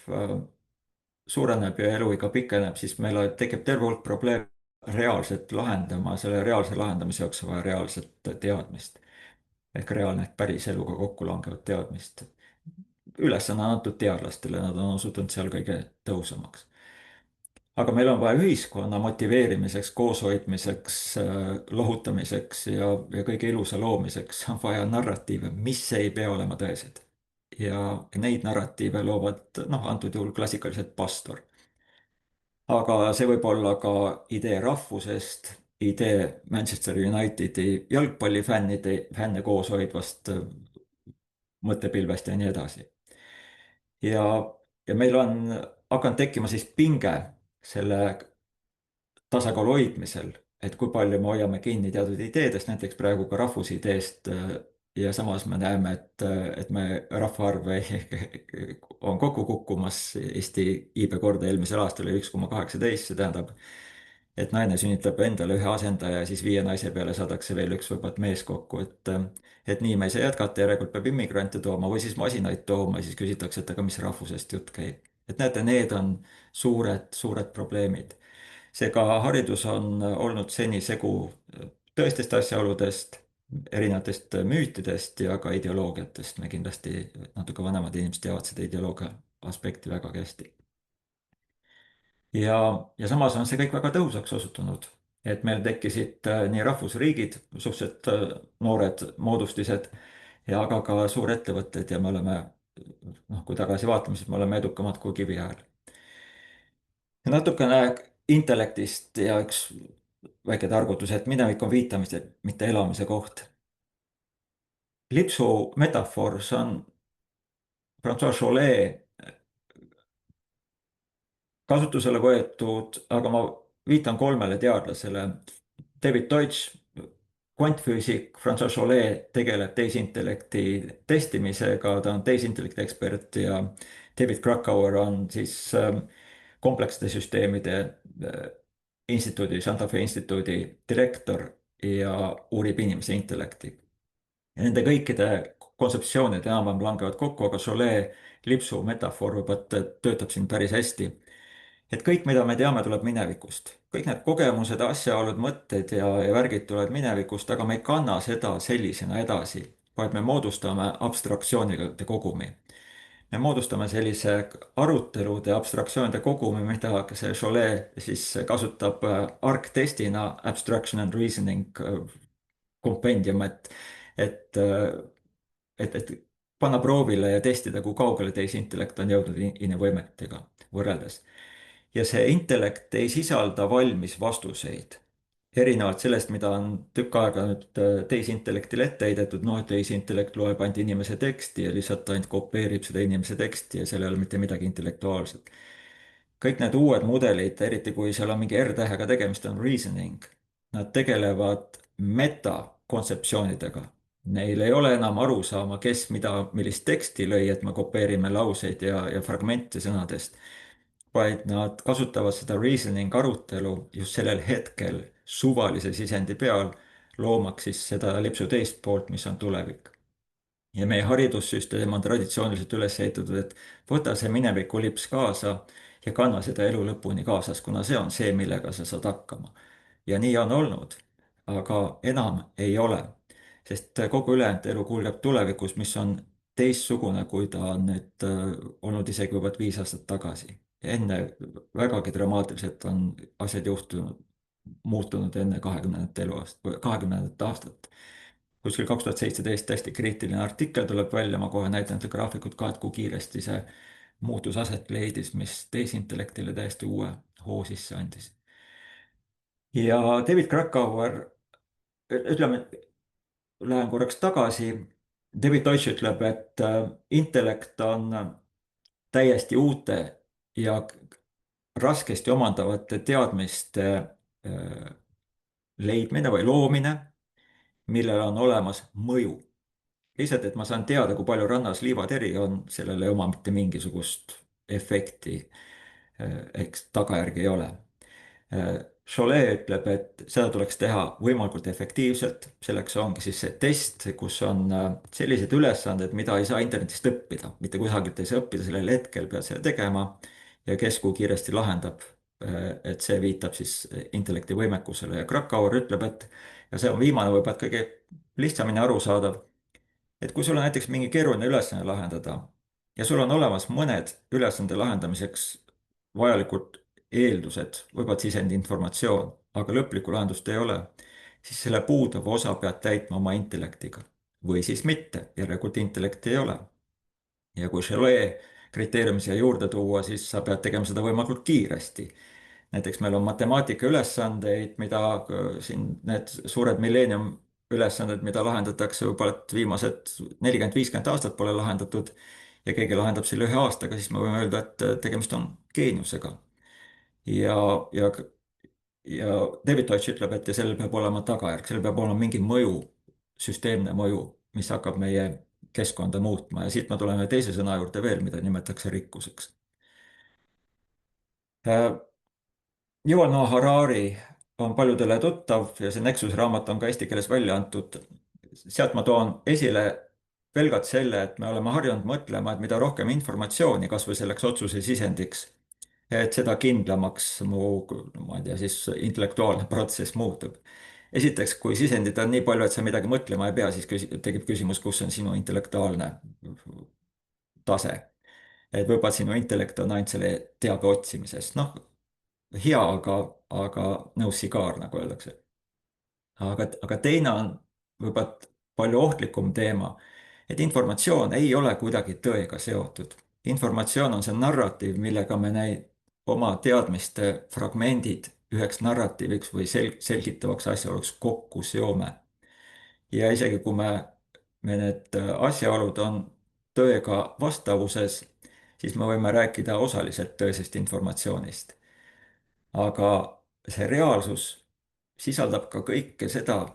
suureneb ja eluiga pikeneb, siis meil tekib terve hulk probleeme reaalselt lahendama, selle reaalse lahendamise jaoks on vaja reaalset teadmist ehk reaalne päris eluga kokku langevat teadmist. Ülesanne on antud teadlastele, nad on osutunud seal kõige tõhusamaks. Aga meil on vaja ühiskonna motiveerimiseks, kooshoidmiseks, lohutamiseks ja kõige ilusa loomiseks on vaja narratiive, mis ei pea olema tõesed. Ja neid narratiive loovad, noh, antud juhul klassikaliselt pastor. Aga see võib olla ka idee rahvusest, idee Manchester Unitedi fänne koos hoidvast mõttepilvest ja nii edasi. Ja meil on hakanud tekkima siis pinge selle tasakaalu hoidmisel, et kui palju me hoiame kinni teatud ideedest, näiteks praegu ka rahvusideest, ja samas me näeme, et me rahvaarv on kokku kukkumas. Eesti iibekordaja eelmisel aastal oli 1,18, see tähendab, et naine sünnitab endale ühe asendaja ja siis 5 naise peale saadakse veel üks võbat mees kokku, et nii me ei saa jätkata, järelikult peab immigrante tooma või siis masinaid tooma ja siis küsitakse, et aga mis rahvusest jutt käib. Et näete, need on suured probleemid. Seega haridus on olnud seni segu tõestest asjaoludest, erinevatest müütidest ja ka ideoloogiatest. Me kindlasti, natuke vanemad inimesed teavad seda ideoloogia aspekti vägagi hästi. Ja samas on see kõik väga tõhusaks osutunud, et meil tekkisid nii rahvusriigid, suhteliselt noored moodustised, ja aga ka suurettevõtted ja me oleme, noh, kui tagasi vaatame, siis me oleme edukamad kui kiviajal. Ja natukene intellektist ja üks väike targutus, et minevik on viitamise, mitte elamise koht. Lipsu metafoor, see on Francois Chollet kasutusele võetud, aga ma viitan 3 teadlasele. David Deutsch, kvantfüüsik, Francois Chollet tegeleb tehisintellekti testimisega, ta on tehisintellekti ekspert, ja David Krakauer on siis kompleksside süsteemide instituudi, Santa Fe instituudi direktor ja uurib inimese intellekti. Ja nende kõikide kontseptsioonid enam-vähem langevad kokku, aga Chollet lipsu metafoor töötab siin päris hästi. Et kõik, mida me teame, tuleb minevikust. Kõik need kogemused, asjaolud, mõtted ja värgid tulevad minevikust, aga me ei kanna seda sellisena edasi, vaid me moodustame abstraktsioonide kogumi. Me moodustame sellise arutelude abstraktsioonide kogumi, mida see Chollet siis kasutab ARC-testina, Abstraction and Reasoning Compendium, et, et panna proovile ja testida, kui kaugele tehisintellekt on jõudnud inimvõimetega võrreldes. Ja see intellekt ei sisalda valmis vastuseid. Erinevalt sellest, mida on tükk aega nüüd tehisintellektile ette heidetud, noh, et tehisintellekt loeb ainult inimese teksti ja lihtsalt ainult kopeerib seda inimese teksti ja seal ei ole mitte midagi intellektuaalset. Kõik need uued mudelid, eriti kui seal on mingi R-tähega tegemist, on reasoning. Nad tegelevad metakontseptsioonidega. Neil ei ole enam arusaama, kes millist teksti lõi, et me kopeerime lauseid ja fragmente sõnadest, vaid nad kasutavad seda reasoning arutelu just sellel hetkel suvalise sisendi peal, loomaks siis seda lipsu teist poolt, mis on tulevik. Ja meie haridussüsteem on traditsiooniliselt üles ehitatud, et võta see mineviku lips kaasa ja kanna seda elu lõpuni kaasas, kuna see on see, millega sa saad hakkama. Ja nii on olnud, aga enam ei ole, sest kogu ülejäänud elu kulgeb tulevikus, mis on teistsugune, kui ta on nüüd olnud isegi juba 5 aastat tagasi. Enne vägagi dramaatiliselt on asjad muutunud enne 20. aastat. kuskil 2017 hästi kriitiline artikkel tuleb välja, ma kohe näitan teile graafikut ka, et kui kiiresti see muutus aset leidis, mis tehisintellektile täiesti uue hoo sisse andis. ja David Krakauer, ütleme, lähen korraks tagasi. David Deutsch ütleb, et intellekt on täiesti uute ja raskesti omandavate teadmiste leidmine või loomine, millel on olemas mõju. lihtsalt, et ma saan teada, kui palju rannas liivateri on, sellel ei oma mitte mingisugust efekti, eks tagajärgi ei ole. Cholet ütleb, et seda tuleks teha võimalikult efektiivselt, selleks ongi siis see test, kus on sellised ülesanded, mida ei saa internetist õppida, mitte kusagilt ei saa õppida, sellel hetkel pead seda tegema ja kes kui kiiresti lahendab, et see viitab siis intellekti võimekusele ja Krakauer ütleb, et ja see on viimane, võib-olla kõige lihtsamini arusaadav, et kui sul on näiteks mingi keeruline ülesanne lahendada ja sul on olemas mõned ülesande lahendamiseks vajalikud eeldused, võib-olla sisendinformatsioon, aga lõplikku lahendust ei ole, siis selle puuduva osa pead täitma oma intellektiga või siis mitte, järelikult intellekti ei ole. ja kui Chollet kriteeriumi siia juurde tuua, siis sa pead tegema seda võimalikult kiiresti. näiteks meil on matemaatikaülesandeid, mida siin need suured milleenium ülesanded, mida lahendatakse võib-olla, et viimased 40-50 aastat pole lahendatud ja keegi lahendab selle 1 aastaga, siis me võime öelda, et tegemist on geeniusega. ja, ja, ja David Deutsch ütleb, et ja sellel peab olema tagajärg, sellel peab olema mingi mõju, süsteemne mõju, mis hakkab meie keskkonda muutma ja siit me tuleme teise sõna juurde veel, mida nimetatakse rikkuseks. Yuval Noah Harari on paljudele tuttav ja see Nexuse raamat on ka eesti keeles välja antud. sealt ma toon esile pelgalt selle, et me oleme harjunud mõtlema, et mida rohkem informatsiooni, kas või selleks otsuse sisendiks, et seda kindlamaks mu, ma ei tea, siis intellektuaalne protsess muutub. esiteks, kui sisendit on nii palju, et sa midagi mõtlema ei pea, siis tekib küsimus, kus on sinu intellektuaalne tase. et võib-olla sinu intellekt on ainult selle teabe otsimises, noh, hea, aga no sigaar, nagu öeldakse. aga teine on võib-olla palju ohtlikum teema, et informatsioon ei ole kuidagi tõega seotud. informatsioon on see narratiiv, millega me oma teadmiste fragmendid üheks narratiiviks või selgitavaks asjaoluks kokku seome. ja isegi kui me need asjaolud on tõega vastavuses, siis me võime rääkida osaliselt tõesest informatsioonist. aga see reaalsus sisaldab ka kõike seda,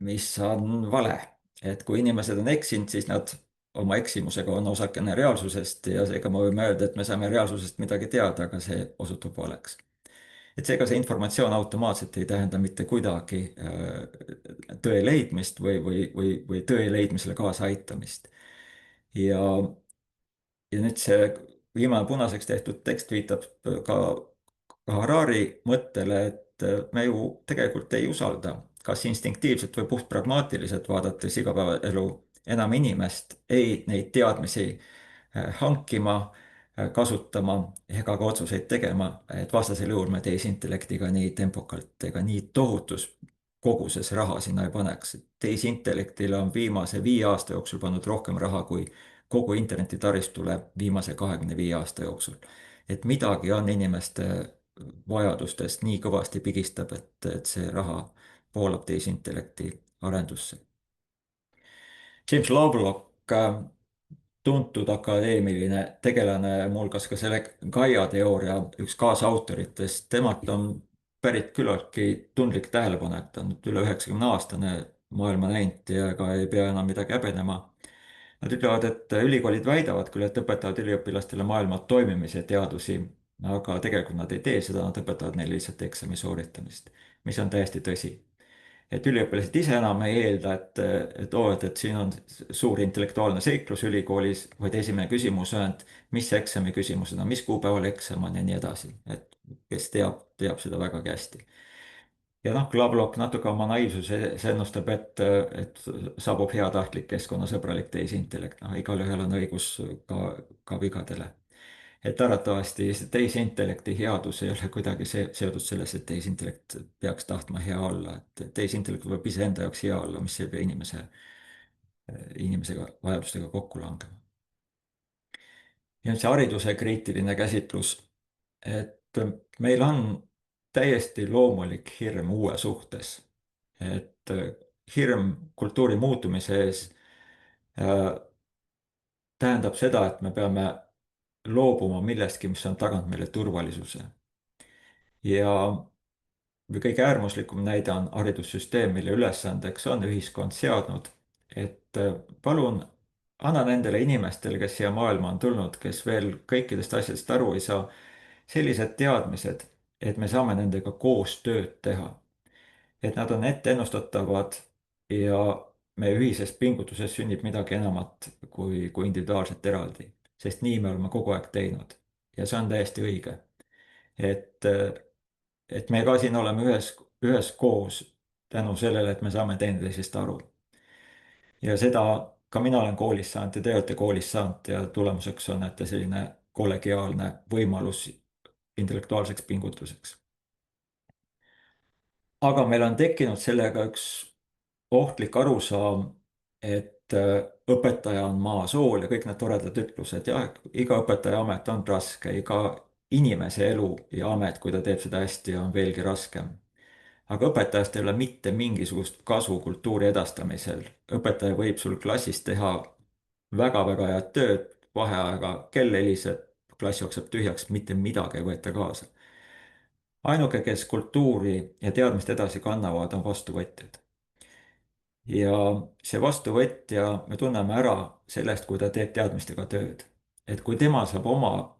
mis on vale. et kui inimesed on eksinud, siis nad oma eksimusega on osakene reaalsusest ja seega me võime öelda, et me saame reaalsusest midagi teada, aga see osutub valeks. et seega see informatsioon automaatselt ei tähenda mitte kuidagi tõe leidmist või tõe leidmisele kaasaaitamist. ja ja nüüd see viimane punaseks tehtud tekst viitab ka Harari mõttele, et me ju tegelikult ei usalda, kas instinktiivselt või puhtpragmaatiliselt vaadates igapäevaelu enam inimest, ei neid teadmisi hankima, kasutama ega ka otsuseid tegema, et vastasel juhul me tehisintellektiga nii tempokalt ega nii tohutus koguses raha sinna ei paneks. tehisintellektile on viimase 5 aasta jooksul pannud rohkem raha kui kogu internetitaristule viimase 25 aasta jooksul. et midagi on inimeste vajadustest nii kõvasti pigistab, et see raha voolab tehisintellekti arendusse. James Lovelock, tuntud akadeemiline tegelane, muuhulgas ka selle Gaia teooria üks kaasautoritest, temalt on pärit küllaltki tundlik tähelepanek, ta on nüüd üle 90-aastane, maailma näinud ja ega ei pea enam midagi häbenema. Nad ütlevad, et ülikoolid väidavad küll, et õpetavad üliõpilastele maailma toimimise teadusi, aga tegelikult nad ei tee seda, nad õpetavad neile lihtsalt eksami sooritamist, mis on täiesti tõsi. et üliõpilased ise enam ei eelda, et siin on suur intellektuaalne seiklus ülikoolis, vaid esimene küsimus on, et mis eksami küsimused on, mis kuupäeval eksam on ja nii edasi, et kes teab seda vägagi hästi. ja noh, Lovelock natuke oma naiivsuses ennustab, et saabub heatahtlik keskkonnasõbralik tehisintellekt, noh, igalühel on õigus ka vigadele. et arvatavasti see tehisintellekti headus ei ole kuidagi seotud selles, et tehisintellekt peaks tahtma hea olla, et tehisintellekt võib iseenda jaoks hea olla, mis ei pea inimesega vajadustega kokku langema. ja nüüd see hariduse kriitiline käsitlus, et meil on täiesti loomulik hirm uue suhtes, et hirm kultuuri muutumise ees äh, tähendab seda, et me peame loobuma millestki, mis on taganud meile turvalisuse. ja kõige äärmuslikum näide on haridussüsteem, mille ülesandeks on ühiskond seadnud, et palun anna nendele inimestele, kes siia maailma on tulnud, kes veel kõikidest asjadest aru ei saa, sellised teadmised, et me saame nendega koos tööd teha. Et nad on etteennustatavad ja meie ühises pingutuses sünnib midagi enamat kui individuaalselt eraldi, sest nii me oleme kogu aeg teinud. ja see on täiesti õige. et et me ka siin oleme üheskoos tänu sellele, et me saame teineteisest aru. ja seda ka mina olen koolis saanud ja te olete koolis saanud ja tulemuseks on, et selline kollegiaalne võimalus intellektuaalseks pingutuseks. aga meil on tekkinud sellega üks ohtlik arusaam, et õpetaja on maa sool ja kõik need toredad ütlused, jah, iga õpetaja amet on raske, iga inimese elu ja amet, kui ta teeb seda hästi, on veelgi raskem. aga õpetajast ei ole mitte mingisugust kasu kultuuri edastamisel. õpetaja võib sul klassis teha väga-väga head tööd, vaheaega kell heliseb, klass jookseb tühjaks, mitte midagi ei võeta kaasa. ainuke, kes kultuuri ja teadmist edasi kannavad, on vastuvõtjad. ja see vastuvõtja, me tunneme ära sellest, kui ta teeb teadmistega tööd. et kui tema saab oma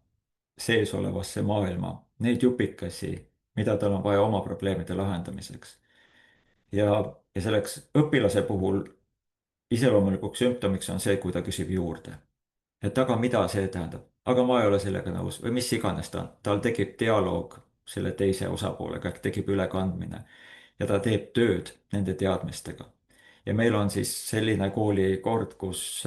sees olevasse maailma neid jupikesi, mida tal on vaja oma probleemide lahendamiseks. ja selleks õpilase puhul iseloomulikuks sümptomiks on see, kui ta küsib juurde. et aga mida see tähendab, aga ma ei ole sellega nõus või mis iganes ta on, tal tekib dialoog selle teise osapoolega ehk tekib ülekandmine ja ta teeb tööd nende teadmistega. ja meil on siis selline koolikord, kus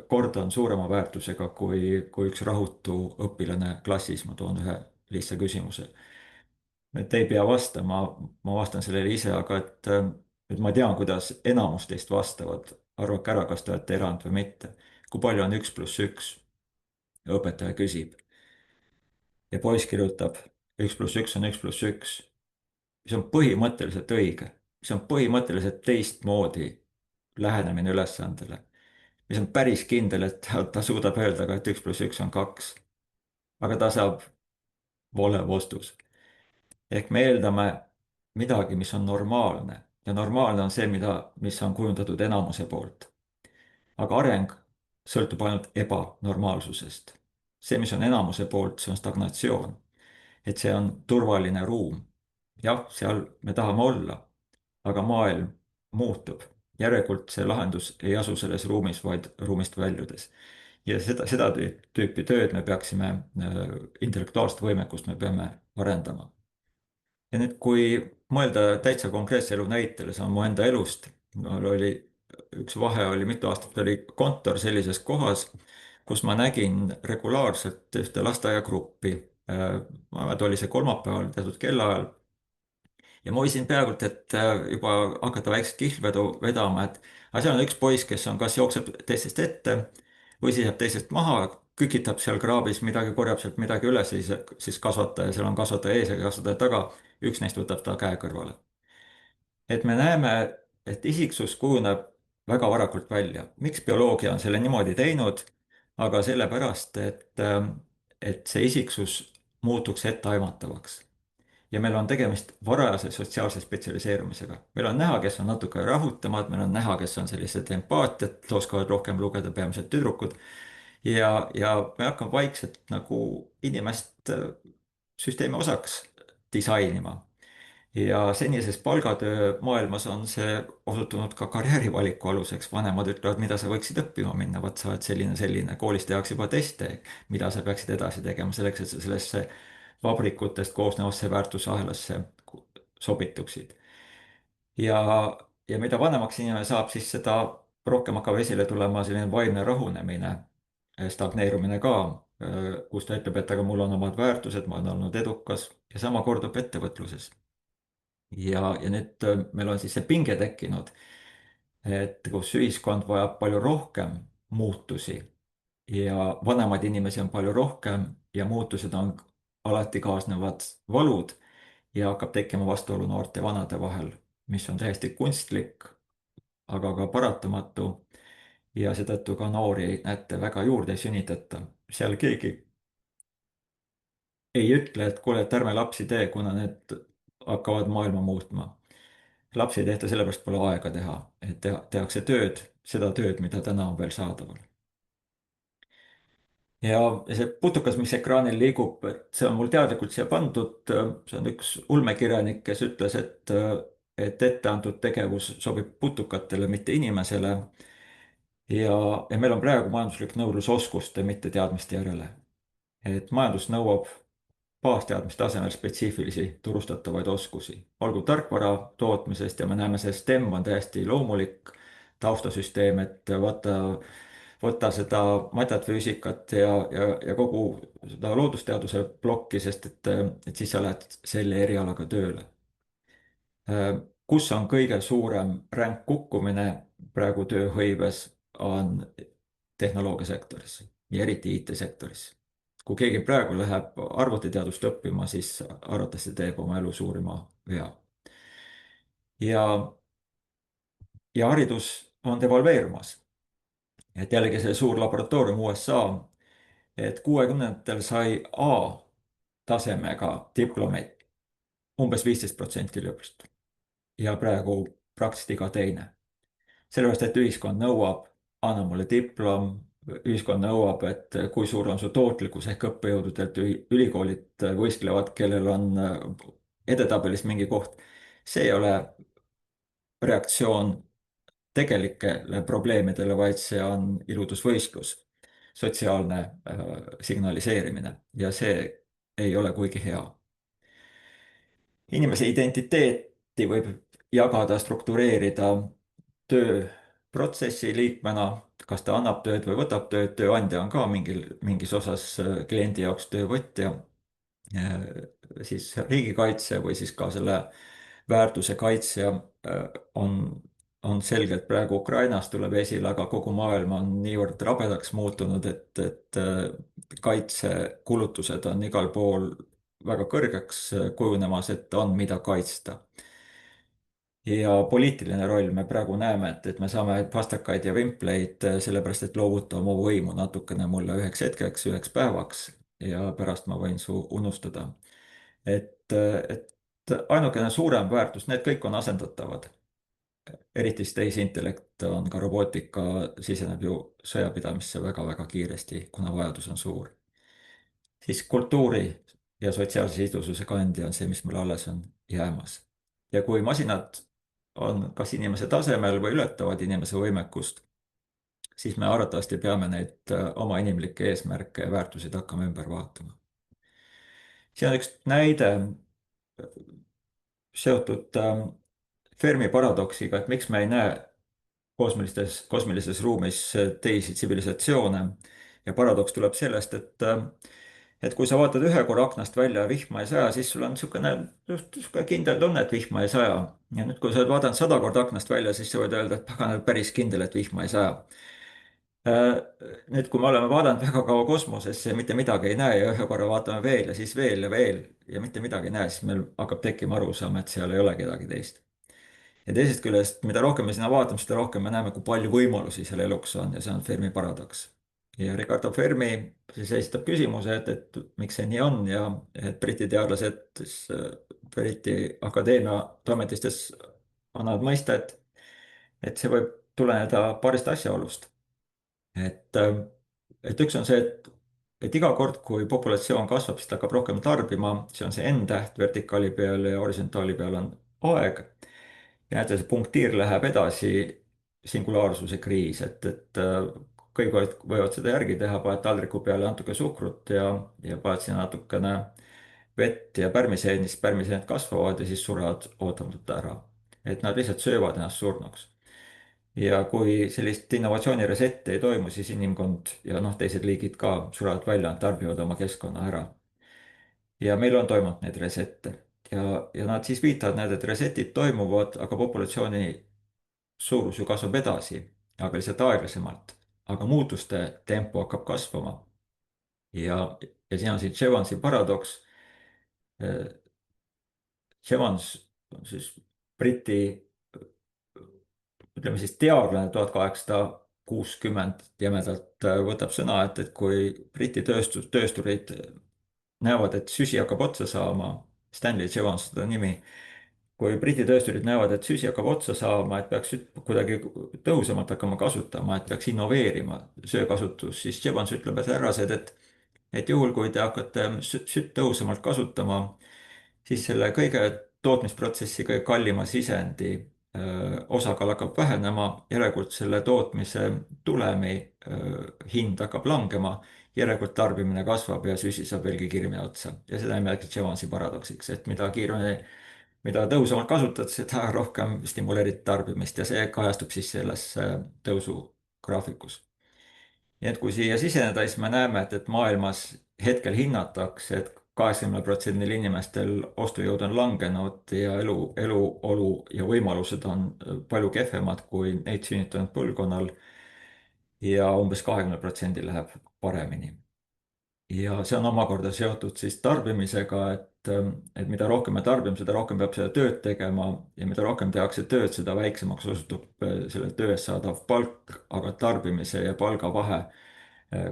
kord on suurema väärtusega kui üks rahutu õpilane klassis. ma toon ühe lihtsa küsimuse. et ei pea vastama, ma vastan sellele ise, aga et ma tean, kuidas enamus teist vastavad. arvake ära, kas te olete erand või mitte. kui palju on 1 + 1? õpetaja küsib. ja poiss kirjutab, 1 + 1 on 1 + 1. mis on põhimõtteliselt õige, mis on põhimõtteliselt teistmoodi lähenemine ülesandele. mis on päris kindel, et ta suudab öelda ka, et 1 + 1 on 2. aga ta saab vale vastuse. ehk me eeldame midagi, mis on normaalne ja normaalne on see, mis on kujundatud enamuse poolt. aga areng sõltub ainult ebanormaalsusest. see, mis on enamuse poolt, see on stagnatsioon. et see on turvaline ruum. jah, seal me tahame olla, aga maailm muutub. järelikult see lahendus ei asu selles ruumis, vaid ruumist väljudes. ja seda tüüpi tööd me peaksime, intellektuaalset võimekust me peame arendama. ja nüüd, kui mõelda täitsa konkreetse elu näitele, see on mu enda elust. mul oli üks vahe, oli mitu aastat oli kontor sellises kohas, kus ma nägin regulaarselt ühte lasteaiagruppi. ma arvan, et oli see kolmapäeval teatud kellaajal. ja ma võisin peaaegu et juba hakata väikest kihlvedu vedama, et aga seal on üks poiss, kes on, kas jookseb teistest ette või siis jääb teisest maha, kükitab seal kraabis midagi, korjab sealt midagi üles, siis kasvataja, seal on kasvataja ees ja kasvataja taga, üks neist võtab ta käe kõrvale. et me näeme, et isiksus kujuneb väga varakult välja. miks bioloogia on selle niimoodi teinud? aga sellepärast, et see isiksus muutuks etteaimatavaks. ja meil on tegemist varajase sotsiaalse spetsialiseerumisega. meil on näha, kes on natuke rahutamad, meil on näha, kes on sellised empaatiat, oskavad rohkem lugeda, peamiselt tüdrukud. ja me hakkame vaikselt nagu inimest süsteemi osaks disainima. ja senises palgatöö maailmas on see osutunud ka karjäärivaliku aluseks. vanemad ütlevad, mida sa võiksid õppima minna, vot sa oled selline, koolis tehakse juba teste, mida sa peaksid edasi tegema selleks, et sa sellesse vabrikutest koosnevasse väärtusahelasse sobituksid. ja mida vanemaks inimene saab, siis seda rohkem hakkab esile tulema selline vaimne rahunemine, stagneerumine ka. kus ta ütleb, et aga mul on omad väärtused, ma olen olnud edukas ja sama kordub ettevõtluses. Ja nüüd meil on siis see pinge tekkinud, et kus ühiskond vajab palju rohkem muutusi ja vanemaid inimesi on palju rohkem ja muutused on alati kaasnevad valud ja hakkab tekkima vastuolu noorte ja vanade vahel, mis on täiesti kunstlik, aga ka paratamatu. Ja seetõttu ka noori, näete, väga juurde ei sünnitata. seal keegi ei ütle, et kuule, et ärme lapsi tee, kuna need hakkavad maailma muutma. Lapsi ei tehta sellepärast, pole aega teha, et tehakse tööd, seda tööd, mida täna on veel saadaval. Ja see putukas, mis ekraanil liigub, et see on mul teadlikult siia pandud, see on üks ulmekirjanik, kes ütles, et etteantud tegevus sobib putukatele, mitte inimesele. Ja meil on praegu majanduslik nõudlus oskuste, mitte teadmiste järele. Et majandus nõuab baasteadmiste asemel spetsiifilisi turustatavaid oskusi, olgu tarkvara tootmisest ja me näeme, see STEM on täiesti loomulik taustasüsteem, et võta seda matjat-füüsikat ja kogu seda loodusteaduse plokki, sest et siis sa lähed selle erialaga tööle. Kus on kõige suurem ränk kukkumine praegu tööhõives, on tehnoloogiasektoris ja eriti IT-sektoris. Kui keegi praegu läheb arvutiteadust õppima, siis arvatavasti teeb oma elu suurima vea. Ja, ja haridus on devalveerumas. Et jällegi see suur laboratoorium USA, et 60-ndatel sai A-tasemega diplomeid umbes 15% üliõpilast ja praegu praktiliselt iga teine. Sellepärast, et ühiskond nõuab, anna mulle diplom, ühiskond nõuab, et kui suur on su tootlikkus ehk õppejõududelt ülikoolid võistlevad, kellel on edetabelis mingi koht. See ei ole reaktsioon tegelikele probleemidele, vaid see on iludusvõistlus, sotsiaalne signaliseerimine ja see ei ole kuigi hea. Inimese identiteeti võib jagada, struktureerida tööprotsessi liikmena, kas ta annab tööd või võtab tööd, tööandja on ka mingis osas kliendi jaoks töövõtja, siis riigikaitse või siis ka selle väärtuse kaitsja on, on selgelt praegu Ukrainas tuleb esile, aga kogu maailm on niivõrd rabedaks muutunud, et kaitsekulutused on igal pool väga kõrgeks kujunemas, et on, mida kaitsta. Ja poliitiline roll, me praegu näeme, et me saame pastakaid ja vimpleid sellepärast, et loovuta oma võimu natukene mulle üheks hetkeks, üheks päevaks ja pärast ma võin su unustada. Et ainukene suurem väärtus, need kõik on asendatavad. Eriti siis tehisintellekt on ka robootika, siseneb ju sõjapidamisse väga-väga kiiresti, kuna vajadus on suur. Siis kultuuri ja sotsiaalse sidususe kandja on see, mis meil alles on jäämas. Ja kui masinad on kas inimese tasemel või ületavad inimese võimekust, siis me arvatavasti peame neid oma inimlikke eesmärke ja väärtuseid hakkama ümber vaatama. siin on üks näide seotud Fermi paradoksiga, et miks me ei näe kosmilises ruumis teisi tsivilisatsioone. Ja paradoks tuleb sellest, et kui sa vaatad ühe korra aknast välja ja vihma ei saja, siis sul on niisugune kindel tunne, et vihma ei saja. Ja nüüd, kui sa oled vaadanud 100 korda aknast välja, siis sa võid öelda, et pagan, päris kindel, et vihma ei saja. Nüüd, kui me oleme vaadanud väga kaua kosmosesse ja mitte midagi ei näe ja ühe korra vaatame veel ja siis veel ja mitte midagi ei näe, siis meil hakkab tekkima arusaam, et seal ei ole kedagi teist. Ja teisest küljest, mida rohkem me sinna vaatame, seda rohkem me näeme, kui palju võimalusi seal eluks on ja see on Fermi paradoks. Ja Ricardo Fermi siis esitab küsimuse, et miks see nii on ja et Briti teadlased siis Briti akadeemia toimetistes annavad mõista, et see võib tuleneda paarist asjaolust. Et üks on see, et iga kord, kui populatsioon kasvab, siis ta hakkab rohkem tarbima, see on see N-täht, vertikaali peal ja horisontaali peal on aeg. Ja näete, see punktiir läheb edasi, singulaarsuse kriis, et kõik võivad seda järgi teha, paned taldriku peale natuke suhkrut ja paned sinna natukene vett ja pärmiseeni, siis pärmiseened kasvavad ja siis surevad ootamatult ära. Et nad lihtsalt söövad ennast surnuks. ja kui sellist innovatsiooni resetti ei toimu, siis inimkond ja noh, teised liigid ka surevad välja, tarbivad oma keskkonna ära. ja meil on toimunud neid resette ja nad siis viitavad, näed, et resetid toimuvad, aga populatsiooni suurus ju kasvab edasi, aga lihtsalt aeglasemalt. aga muutuste tempo hakkab kasvama. ja siin on siis Jevonsi paradoks. Jevons on siis Briti, ütleme siis teadlane 1860 jämedalt võtab sõna, et kui Briti töösturid näevad, et süsi hakkab otsa saama, Stanley Jevons seda nimi, kui Briti töösturid näevad, et süsi hakkab otsa saama, et peaks kuidagi tõhusamalt hakkama kasutama, et peaks innoveerima söökasutus, siis Jevons ütleb, et härrased, et juhul, kui te hakkate sütt tõhusamalt kasutama, siis selle kõige tootmisprotsessi kõige kallima sisendi osakaal hakkab vähenema, järelikult selle tootmise tulemi hind hakkab langema, järelikult tarbimine kasvab ja süsi saab veelgi kiiremini otsa. ja seda nimetatakse Jevonsi paradoksiks, et mida kiiremini, mida tõhusamalt kasutad, seda rohkem stimuleerid tarbimist ja see kajastub siis selles tõusugraafikus. nii et kui siia siseneda, siis me näeme, et maailmas hetkel hinnatakse, et 80%-l inimestel ostujõud on langenud ja eluolu ja võimalused on palju kehvemad kui neid sünnitanud põlvkonnal ja umbes 20%-l läheb paremini. ja see on omakorda seotud siis tarbimisega, et mida rohkem me tarbime, seda rohkem peab seda tööd tegema ja mida rohkem tehakse tööd, seda väiksemaks osutub selle töö eest saadav palk, aga tarbimise ja palga vahe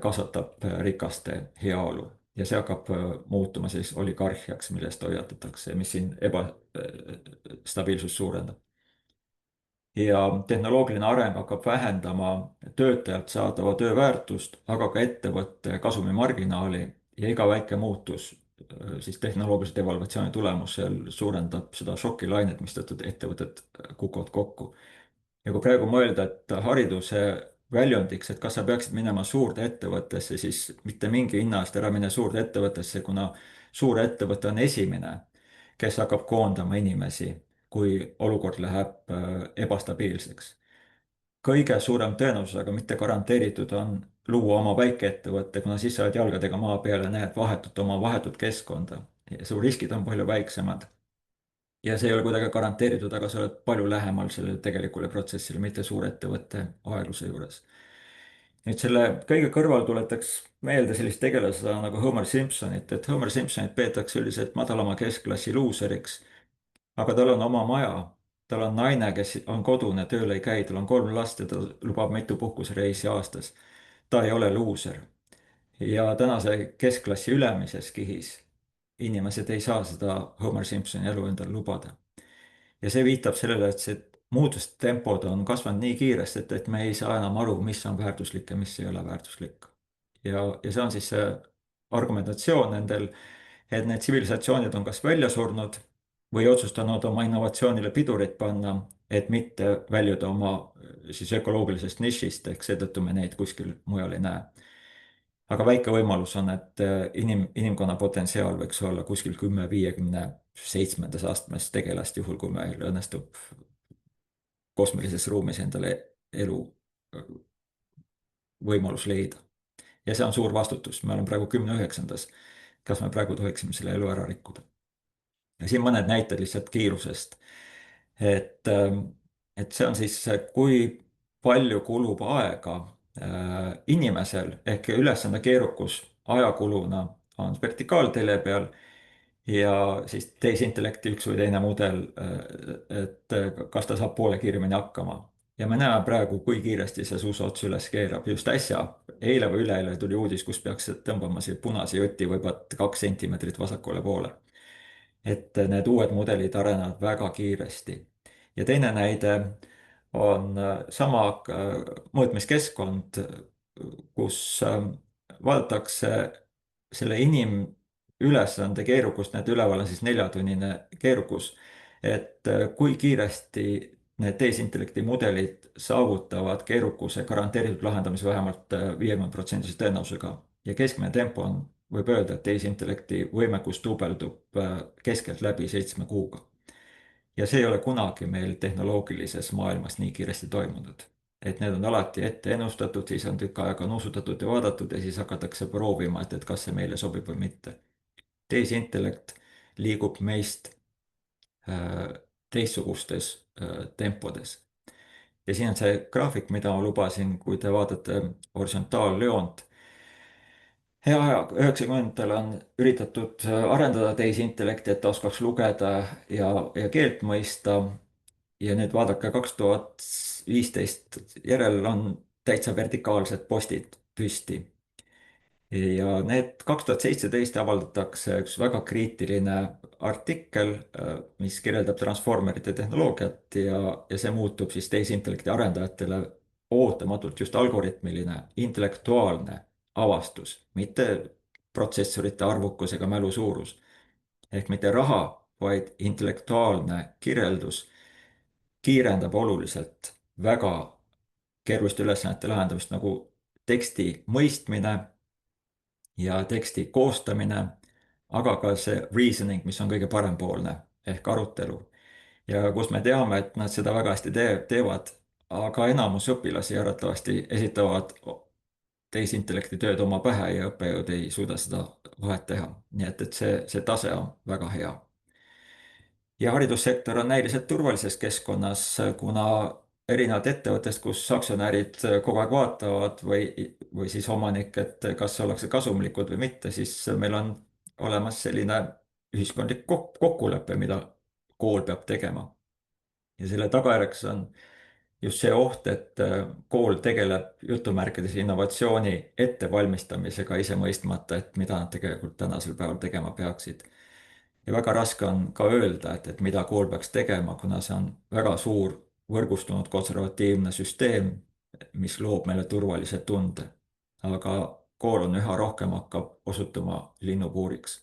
kasvatab rikaste heaolu ja see hakkab muutuma siis oligarhiaks, millest hoiatatakse, mis siin ebastabiilsust suurendab. ja tehnoloogiline areng hakkab vähendama töötajalt saadava töö väärtust, aga ka ettevõtte kasumimarginaali ja iga väike muutus siis tehnoloogilise devalvatsiooni tulemusel suurendab seda šokilainet, mistõttu ettevõtted kukuvad kokku. ja kui praegu mõelda, et hariduse väljundiks, et kas sa peaksid minema suurde ettevõttesse, siis mitte mingi hinna eest ära mine suurde ettevõttesse, kuna suur ettevõte on esimene, kes hakkab koondama inimesi, kui olukord läheb ebastabiilseks. kõige suurem tõenäosus, aga mitte garanteeritud, on luua oma väikeettevõte, kuna siis sa oled jalgadega maa peal ja näed oma vahetut keskkonda ja su riskid on palju väiksemad ja see ei ole kuidagi garanteeritud, aga sa oled palju lähemal sellele tegelikule protsessile, mitte suurettevõtte aegluse juures. nüüd selle kõige kõrval tuletaks meelde sellist tegelase nagu Homer Simpsonit, et Homer Simpsonit peetakse üldiselt madalama keskklassi luuseriks, aga tal on oma maja, tal on naine, kes on kodune, tööl ei käi, tal on 3 last ja ta lubab mitu puhkusereisi aastas. ta ei ole luuser. ja tänase keskklassi ülemises kihis inimesed ei saa seda Homer Simpsoni elu endale lubada. ja see viitab sellele, et see muutustempod on kasvanud nii kiiresti, et me ei saa enam aru, mis on väärtuslik ja mis ei ole väärtuslik. ja see on siis see argumentatsioon nendel, et need tsivilisatsioonid on kas välja surnud või otsustanud oma innovatsioonile pidurit panna, et mitte väljuda oma siis ökoloogilisest nišist, ehk seetõttu me neid kuskil mujal ei näe. aga väike võimalus on, et inimkonna potentsiaal võiks olla kuskil 10-57 astmes tegelast, juhul kui meil õnnestub kosmilises ruumis endale elu võimalus leida. ja see on suur vastutus, me oleme praegu 10-9. kas me praegu tohiksime selle elu ära rikkuda? ja siin mõned näited lihtsalt kiirusest. et, et see on siis, kui palju kulub aega inimesel ehk ülesande keerukus ajakuluna on vertikaaltelje peal ja siis tehisintellekti üks või teine mudel, et kas ta saab poole kiiremini hakkama. ja me näeme praegu, kui kiiresti see suusaots üles keerab. just äsja, eile või üleeile tuli uudis, kus peaks tõmbama siia punase jõti võivad 2 sentimeetrit vasakule poole. et need uued mudelid arenevad väga kiiresti. ja teine näide on sama mõõtmiskeskkond, kus vaadatakse selle inimülesande keerukust, need üleval on siis 4-tunnine keerukus, et kui kiiresti need tehisintellekti mudelid saavutavad keerukuse garanteeritud lahendamise vähemalt 50%-lise tõenäosusega ja keskmine tempo on, võib öelda, et tehisintellekti võimekus duubeldub keskeltläbi 7 kuuga. ja see ei ole kunagi meil tehnoloogilises maailmas nii kiiresti toimunud. et need on alati ette ennustatud, siis on tükk aega nuusutatud ja vaadatud ja siis hakatakse proovima, et kas see meile sobib või mitte. tehisintellekt liigub meist teistsugustes tempodes. ja siin on see graafik, mida ma lubasin, kui te vaatate horisontaaljoont. hea aja, 90-ndatel on üritatud arendada tehisintellekti, et ta oskaks lugeda ja keelt mõista. ja nüüd vaadake, 2015 järel on täitsa vertikaalsed postid püsti. ja need 2017 avaldatakse üks väga kriitiline artikkel, mis kirjeldab transformerite tehnoloogiat ja see muutub siis tehisintellekti arendajatele ootamatult just algoritmiline, intellektuaalne avastus, mitte protsessorite arvukus ega mälu suurus. ehk mitte raha, vaid intellektuaalne kirjeldus kiirendab oluliselt väga keeruliste ülesannete lahendamist nagu teksti mõistmine ja teksti koostamine, aga ka see reasoning, mis on kõige parempoolne ehk arutelu. ja kus me teame, et nad seda väga hästi teevad, aga enamus õpilasi arvatavasti esitavad tehisintellekti tööd oma pähe ja õppejõud ei suuda seda vahet teha. nii et see tase on väga hea. ja haridussektor on näiliselt turvalises keskkonnas, kuna erinevalt ettevõttest, kus aktsionärid kogu aeg vaatavad või siis omanik, et kas ollakse kasumlikud või mitte, siis meil on olemas selline ühiskondlik kokkulepe, mida kool peab tegema. ja selle tagajärjeks on just see oht, et kool tegeleb jutumärkides innovatsiooni ettevalmistamisega, ise mõistmata, et mida nad tegelikult tänasel päeval tegema peaksid. ja väga raske on ka öelda, et mida kool peaks tegema, kuna see on väga suur võrgustunud konservatiivne süsteem, mis loob meile turvalise tunde. aga kool on üha rohkem hakkab osutuma linnupuuriks.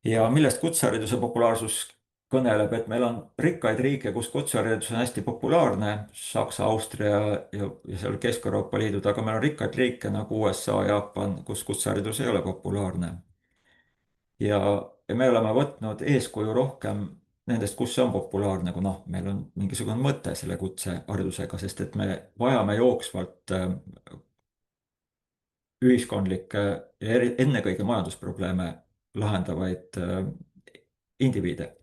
ja millest kutsehariduse populaarsus kõneleb, et meil on rikkaid riike, kus kutseharidus on hästi populaarne, Saksa, Austria ja seal Kesk-Euroopa Liidud, aga meil on rikkaid riike nagu USA, Jaapan, kus kutseharidus ei ole populaarne. ja me oleme võtnud eeskuju rohkem nendest, kus see on populaarne, kui noh, meil on mingisugune mõte selle kutseharidusega, sest et me vajame jooksvalt ühiskondlikke ja ennekõike majandusprobleeme lahendavaid indiviide.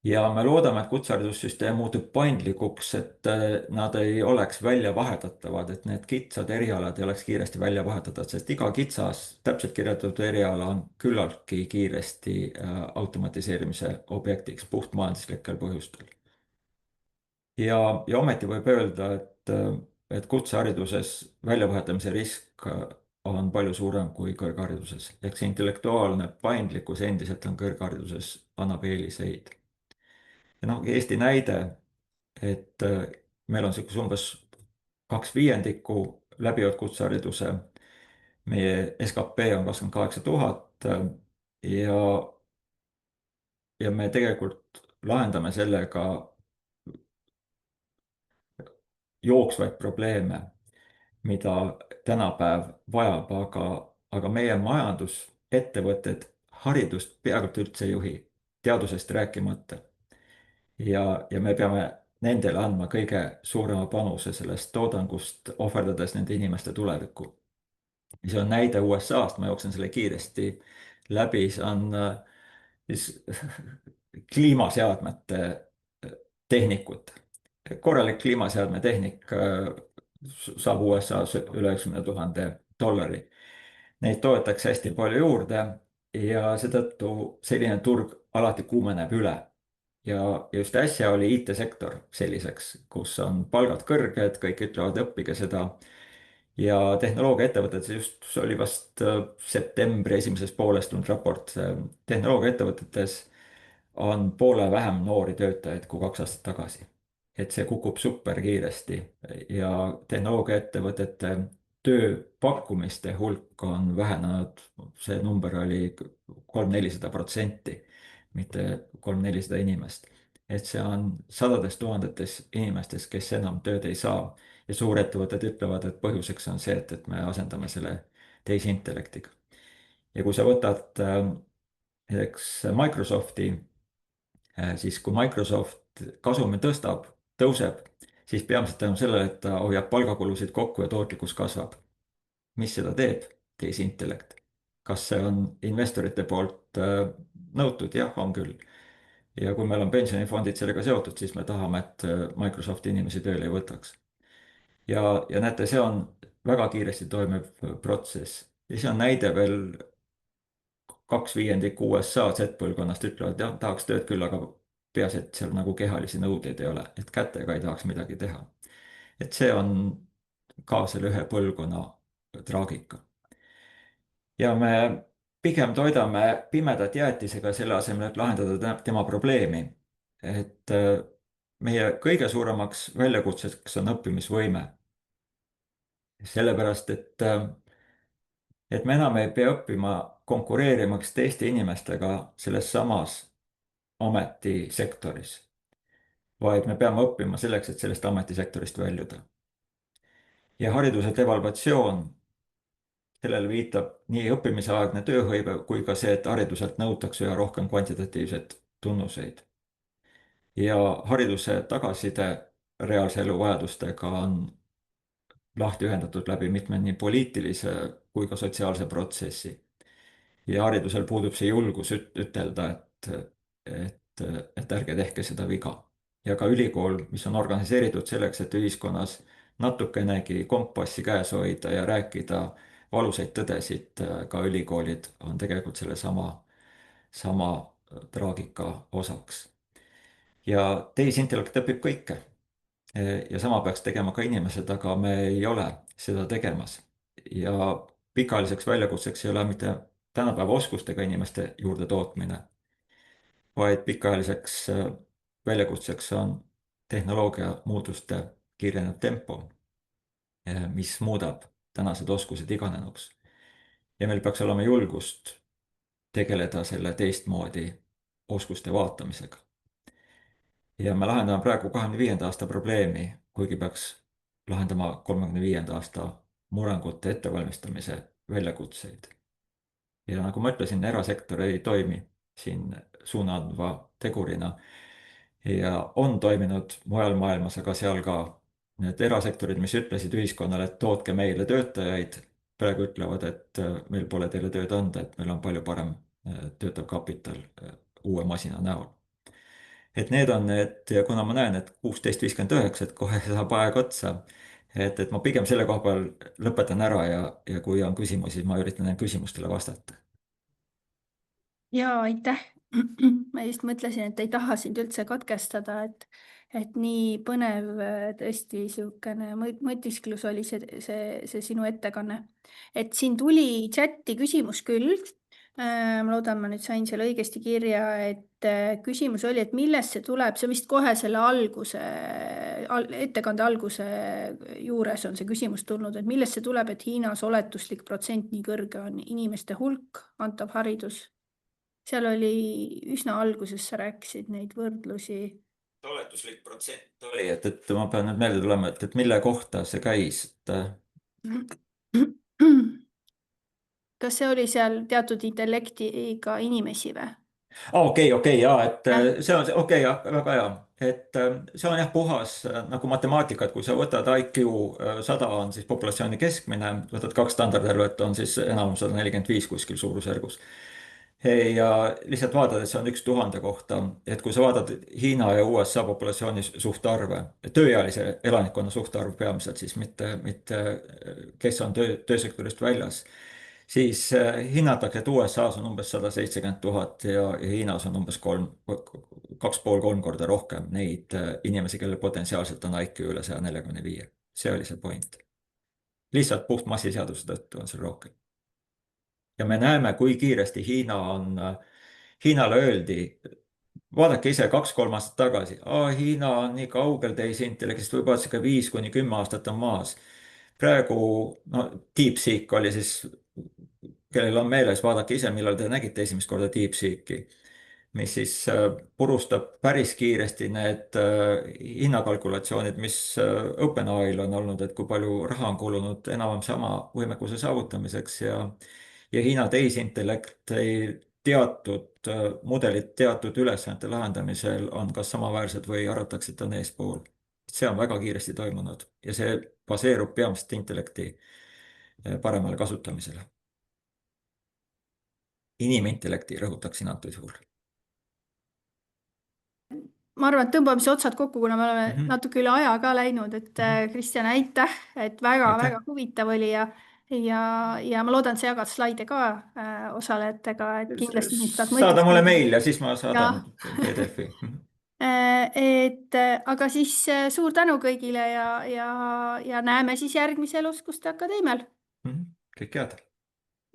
ja me loodame, et kutseharidussüsteem muutub paindlikuks, et nad ei oleks välja vahetatavad, et need kitsad erialad ei oleks kiiresti välja vahetatavad, sest iga kitsas täpselt kirjeldatud eriala on küllaltki kiiresti automatiseerimise objektiks puhtmajanduslikel põhjustel. ja ometi võib öelda, et kutsehariduses väljavahetamise risk on palju suurem kui kõrghariduses, ehk see intellektuaalne paindlikkus endiselt on kõrghariduses, annab eeliseid. ja noh, Eesti näide, et meil on niisugune umbes 2/5 läbivad kutsehariduse, meie SKP on 28 000 ja me tegelikult lahendame sellega jooksvaid probleeme, mida tänapäev vajab, aga meie majandus, ettevõtted haridust peaaegu üldse ei juhi, teadusest rääkimata. ja me peame nendele andma kõige suurema panuse sellest toodangust, ohverdades nende inimeste tulevikku. see on näide USA-st, ma jooksen selle kiiresti läbi, see on siis kliimaseadmete tehnikud. korralik kliimaseadme tehnik saab USA-s üle 90 000 $. Neid toodetakse hästi palju juurde ja seetõttu selline turg alati kuumeneb üle. ja just äsja oli IT-sektor selliseks, kus on palgad kõrged, kõik ütlevad, õppige seda. ja tehnoloogiaettevõtetes just, see oli vast septembri esimeses pooles tulnud raport, tehnoloogiaettevõtetes on poole vähem noori töötajaid kui 2 aastat tagasi. et see kukub super kiiresti ja tehnoloogiaettevõtete tööpakkumiste hulk on vähenenud, see number oli 300–400%, mitte 300–400 inimest. et see on sadades tuhandetes inimestes, kes enam tööd ei saa ja suurettevõtted ütlevad, et põhjuseks on see, et me asendame selle tehisintellektiga. ja kui sa võtad näiteks Microsofti, siis kui Microsoft kasumi tõstab, tõuseb, siis peamiselt tänu sellele, et ta hoiab palgakulusid kokku ja tootlikkus kasvab. mis seda teeb? Tehisintellekt. kas see on investorite poolt nõutud? jah, on küll. ja kui meil on pensionifondid sellega seotud, siis me tahame, et Microsofti inimesi tööle ei võtaks. ja näete, see on väga kiiresti toimuv protsess. ja see on näide veel, 2/5 USA Z-põlvkonnast ütlevad, jah, tahaks tööd küll, aga peaasi, et seal nagu kehalisi nõudeid ei ole, et kätega ei tahaks midagi teha. et see on ka selle ühe põlvkonna traagika. ja me pigem toidame pimedat jäätisega selle asemel, et lahendada tema probleemi. et meie kõige suuremaks väljakutseks on õppimisvõime. sellepärast, et me enam ei pea õppima konkureerimaks teiste inimestega selles samas ametisektoris, vaid me peame õppima selleks, et sellest ametisektorist väljuda. ja hariduse devalvatsioon, sellele viitab nii õppimisaegne tööhõive kui ka see, et hariduselt nõutakse üha rohkem kvantitatiivseid tunnuseid. ja hariduse tagasiside reaalse elu vajadustega on lahti ühendatud läbi mitme nii poliitilise kui ka sotsiaalse protsessi. ja haridusel puudub see julgus ütelda, et ärge tehke seda viga. ja ka ülikool, mis on organiseeritud selleks, et ühiskonnas natukenegi kompassi käes hoida ja rääkida valusaid tõdesid, ka ülikoolid on tegelikult sama traagika osaks. ja tehisintellekt õpib kõike. ja sama peaks tegema ka inimesed, aga me ei ole seda tegemas. ja pikaajaliseks väljakutseks ei ole mitte tänapäeva oskustega inimeste juurde tootmine, vaid pikaajaliseks väljakutseks on tehnoloogia muutuste kiirenev tempo, mis muudab tänased oskused iganenuks. ja meil peaks olema julgust tegeleda selle teistmoodi oskuste vaatamisega. ja me lahendame praegu 25. aasta probleemi, kuigi peaks lahendama 35. aasta murrangute ettevalmistamise väljakutseid. ja nagu ma ütlesin, erasektor ei toimi siin suunaandva tegurina ja on toiminud mujal maailmas, aga seal ka need erasektorid, mis ütlesid ühiskonnale, et tootke meile töötajaid, praegu ütlevad, et meil pole teile tööd anda, et meil on palju parem töötav kapital uue masina näol. et need on need, ja kuna ma näen, et 16:59, et kohe saab aeg otsa, et ma pigem selle koha peal lõpetan ära ja kui on küsimusi, ma üritan nendele küsimustele vastata. ja aitäh. ma just mõtlesin, et ei taha sind üldse katkestada, et nii põnev, tõesti niisugune mõtisklus oli see sinu ettekanne. et siin tuli chati küsimus küll. ma loodan, ma nüüd sain selle õigesti kirja, et küsimus oli, et millest see tuleb, see vist kohe selle ettekande alguse juures on see küsimus tulnud, et millest see tuleb, et Hiinas oletuslik protsent nii kõrge on inimeste hulk, antav haridus. seal oli üsna alguses, sa rääkisid neid võrdlusi. oletuslik protsent oli, et ma pean nüüd meelde tulema, et mille kohta see käis, kas see oli seal teatud intellektiga inimesi või? okei, jaa, et see on, okei, jah, väga hea. et see on jah puhas nagu matemaatika, et kui sa võtad IQ 100 on siis populatsiooni keskmine, võtad 2 standardhärvet, on siis enam 145 kuskil suurusjärgus. ja lihtsalt vaatad, et see on 1 000 kohta, et kui sa vaatad Hiina ja USA populatsiooni suhtarve, tööealise elanikkonna suhtarv peamiselt siis, mitte kes on töösektorist väljas, siis hinnatakse, et USA-s on umbes 170 000 ja Hiinas on umbes 2,5–3 korda rohkem neid inimesi, kellel potentsiaalselt on IQ üle 145. see oli see point. lihtsalt puht massiseaduse tõttu on seal rohkem. ja me näeme, kui kiiresti Hiinale öeldi, vaadake ise 2–3 aastat tagasi, Hiina on nii kaugel tehisintellektist, võib-olla sihuke 5–10 aastat on maas. praegu, no DeepSeek oli siis, kellel on meeles, vaadake ise, millal te nägite esimest korda DeepSeeki, mis siis purustab päris kiiresti need hinnakalkulatsioonid, mis OpenAI-l on olnud, et kui palju raha on kulunud enam-vähem sama võimekuse saavutamiseks ja Hiina tehisintellekt teatud mudelid teatud ülesannete lahendamisel on kas samaväärsed või arvatakse, et on eespool. sest see on väga kiiresti toimunud ja see baseerub peamiselt intellekti paremale kasutamisele. Inimintellekti rõhutaksin antud juhul. Ma arvan, et tõmbame siis otsad kokku, kuna me oleme natuke üle aja ka läinud, et Kristjan, aitäh, et väga-väga Aitäh! huvitav oli ja ma loodan, et sa jagad slaide ka osalejatega, et kindlasti inimesed saavad Saada mulle mõtiskleda. meil ja siis ma saadan jah, PDF-i. aga siis suur tänu kõigile ja näeme siis järgmisel Oskuste Akadeemial. Kõike head!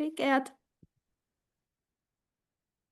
Kõike head!